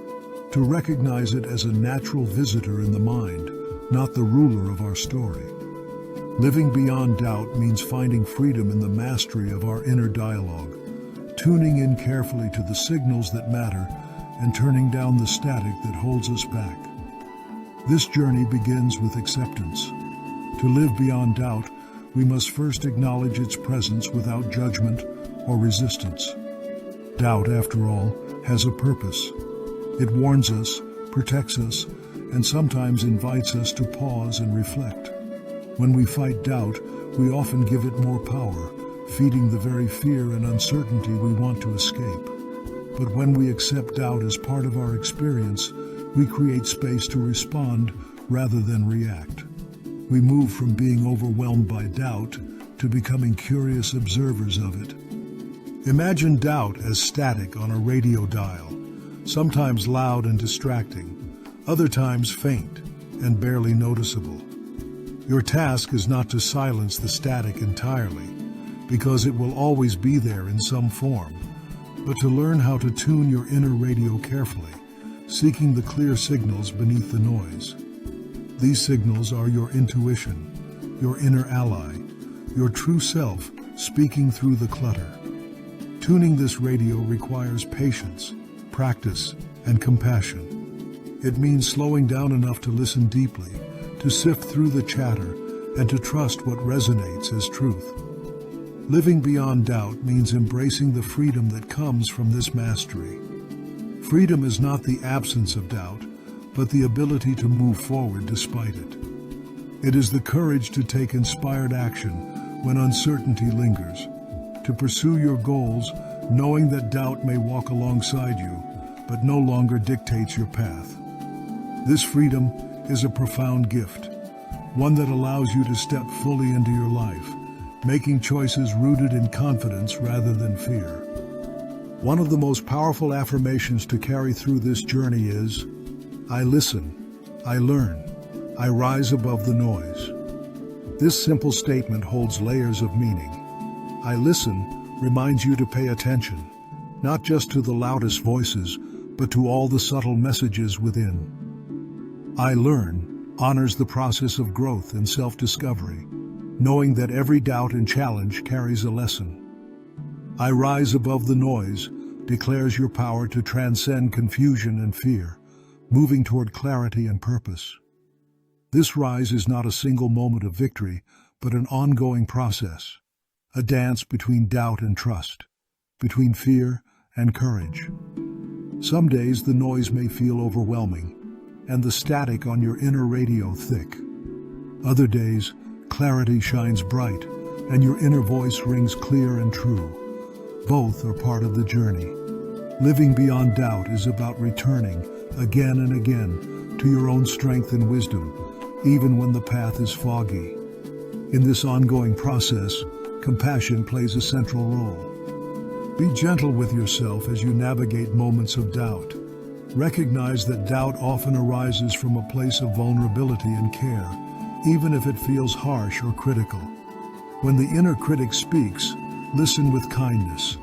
to recognize it as a natural visitor in the mind, not the ruler of our story. Living beyond doubt means finding freedom in the mastery of our inner dialogue, tuning in carefully to the signals that matter and turning down the static that holds us back. This journey begins with acceptance. To live beyond doubt, we must first acknowledge its presence without judgment or resistance. Doubt, after all, has a purpose. It warns us, protects us, and sometimes invites us to pause and reflect. When we fight doubt, we often give it more power, feeding the very fear and uncertainty we want to escape. But when we accept doubt as part of our experience, we create space to respond rather than react. We move from being overwhelmed by doubt to becoming curious observers of it. Imagine doubt as static on a radio dial, sometimes loud and distracting, other times faint and barely noticeable. Your task is not to silence the static entirely, because it will always be there in some form, but to learn how to tune your inner radio carefully, seeking the clear signals beneath the noise. These signals are your intuition, your inner ally, your true self speaking through the clutter. Tuning this radio requires patience, practice, and compassion. It means slowing down enough to listen deeply, to sift through the chatter, and to trust what resonates as truth. Living beyond doubt means embracing the freedom that comes from this mastery. Freedom is not the absence of doubt, but the ability to move forward despite it. It is the courage to take inspired action when uncertainty lingers, to pursue your goals knowing that doubt may walk alongside you, but no longer dictates your path. This freedom is a profound gift, one that allows you to step fully into your life, making choices rooted in confidence rather than fear. One of the most powerful affirmations to carry through this journey is, I listen, I learn, I rise above the noise. This simple statement holds layers of meaning. I listen reminds you to pay attention, not just to the loudest voices, but to all the subtle messages within. I learn honors the process of growth and self-discovery, knowing that every doubt and challenge carries a lesson. I rise above the noise declares your power to transcend confusion and fear, moving toward clarity and purpose. This rise is not a single moment of victory, but an ongoing process, a dance between doubt and trust, between fear and courage. Some days the noise may feel overwhelming, and the static on your inner radio thick. Other days, clarity shines bright, and your inner voice rings clear and true. Both are part of the journey. Living beyond doubt is about returning, again and again, to your own strength and wisdom, even when the path is foggy. In this ongoing process, compassion plays a central role. Be gentle with yourself as you navigate moments of doubt. Recognize that doubt often arises from a place of vulnerability and care, even if it feels harsh or critical. When the inner critic speaks, listen with kindness.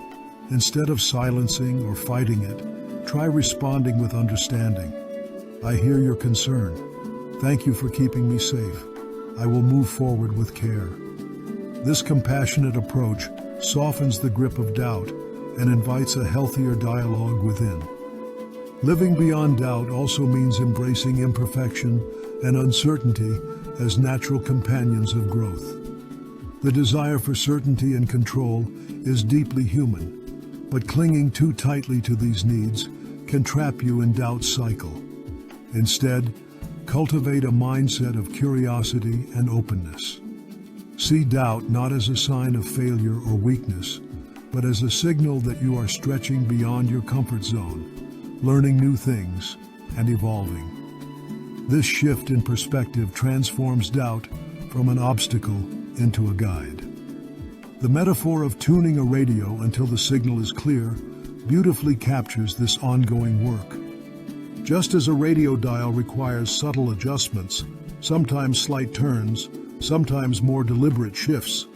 Instead of silencing or fighting it, try responding with understanding. I hear your concern. Thank you for keeping me safe. I will move forward with care. This compassionate approach softens the grip of doubt and invites a healthier dialogue within. Living beyond doubt also means embracing imperfection and uncertainty as natural companions of growth. The desire for certainty and control is deeply human, but clinging too tightly to these needs can trap you in doubt's cycle. Instead, cultivate a mindset of curiosity and openness. See doubt not as a sign of failure or weakness, but as a signal that you are stretching beyond your comfort zone, learning new things, and evolving. This shift in perspective transforms doubt from an obstacle into a guide. The metaphor of tuning a radio until the signal is clear beautifully captures this ongoing work. Just as a radio dial requires subtle adjustments, sometimes slight turns, sometimes more deliberate shifts,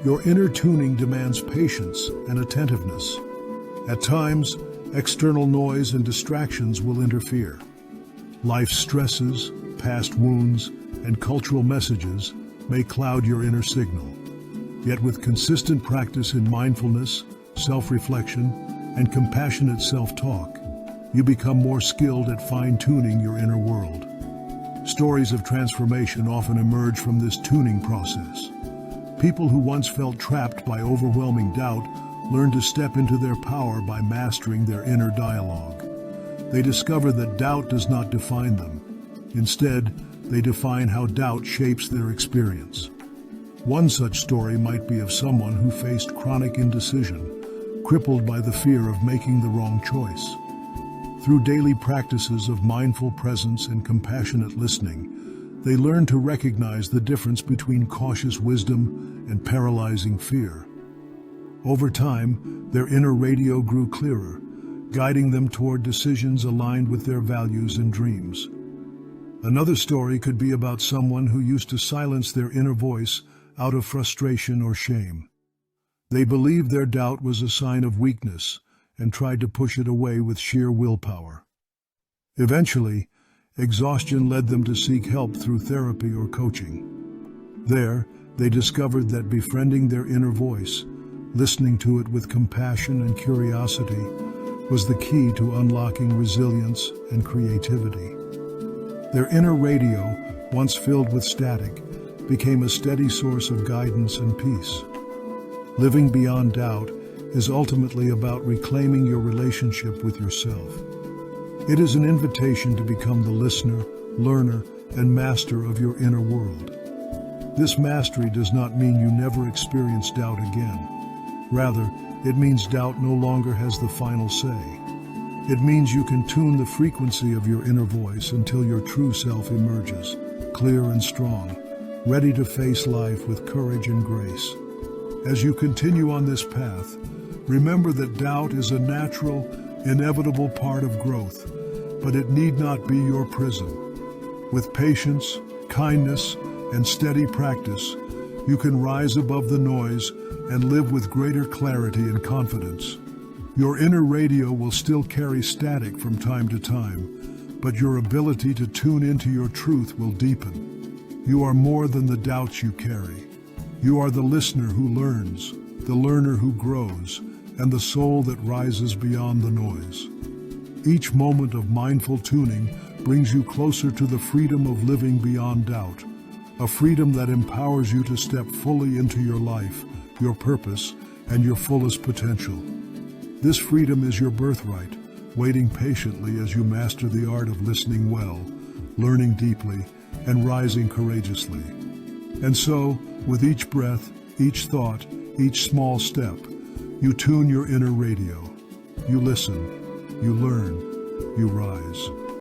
your inner tuning demands patience and attentiveness. At times, external noise and distractions will interfere. Life's stresses, past wounds, and cultural messages may cloud your inner signal. Yet with consistent practice in mindfulness, self-reflection, and compassionate self-talk, you become more skilled at fine-tuning your inner world. Stories of transformation often emerge from this tuning process. People who once felt trapped by overwhelming doubt learn to step into their power by mastering their inner dialogue. They discover that doubt does not define them. Instead, they define how doubt shapes their experience. One such story might be of someone who faced chronic indecision, crippled by the fear of making the wrong choice. Through daily practices of mindful presence and compassionate listening, they learned to recognize the difference between cautious wisdom and paralyzing fear. Over time, their inner radio grew clearer, guiding them toward decisions aligned with their values and dreams. Another story could be about someone who used to silence their inner voice out of frustration or shame. They believed their doubt was a sign of weakness and tried to push it away with sheer willpower. Eventually, exhaustion led them to seek help through therapy or coaching. There, they discovered that befriending their inner voice, listening to it with compassion and curiosity, was the key to unlocking resilience and creativity. Their inner radio, once filled with static, became a steady source of guidance and peace. Living beyond doubt is ultimately about reclaiming your relationship with yourself. It is an invitation to become the listener, learner, and master of your inner world. This mastery does not mean you never experience doubt again. Rather, it means doubt no longer has the final say. It means you can tune the frequency of your inner voice until your true self emerges, clear and strong, ready to face life with courage and grace. As you continue on this path, remember that doubt is a natural, inevitable part of growth, but it need not be your prison. With patience, kindness, and steady practice, you can rise above the noise and live with greater clarity and confidence. Your inner radio will still carry static from time to time, but your ability to tune into your truth will deepen. You are more than the doubts you carry. You are the listener who learns, the learner who grows, and the soul that rises beyond the noise. Each moment of mindful tuning brings you closer to the freedom of living beyond doubt, a freedom that empowers you to step fully into your life, your purpose, and your fullest potential. This freedom is your birthright, waiting patiently as you master the art of listening well, learning deeply, and rising courageously. And so, with each breath, each thought, each small step, you tune your inner radio. You listen, you learn, you rise.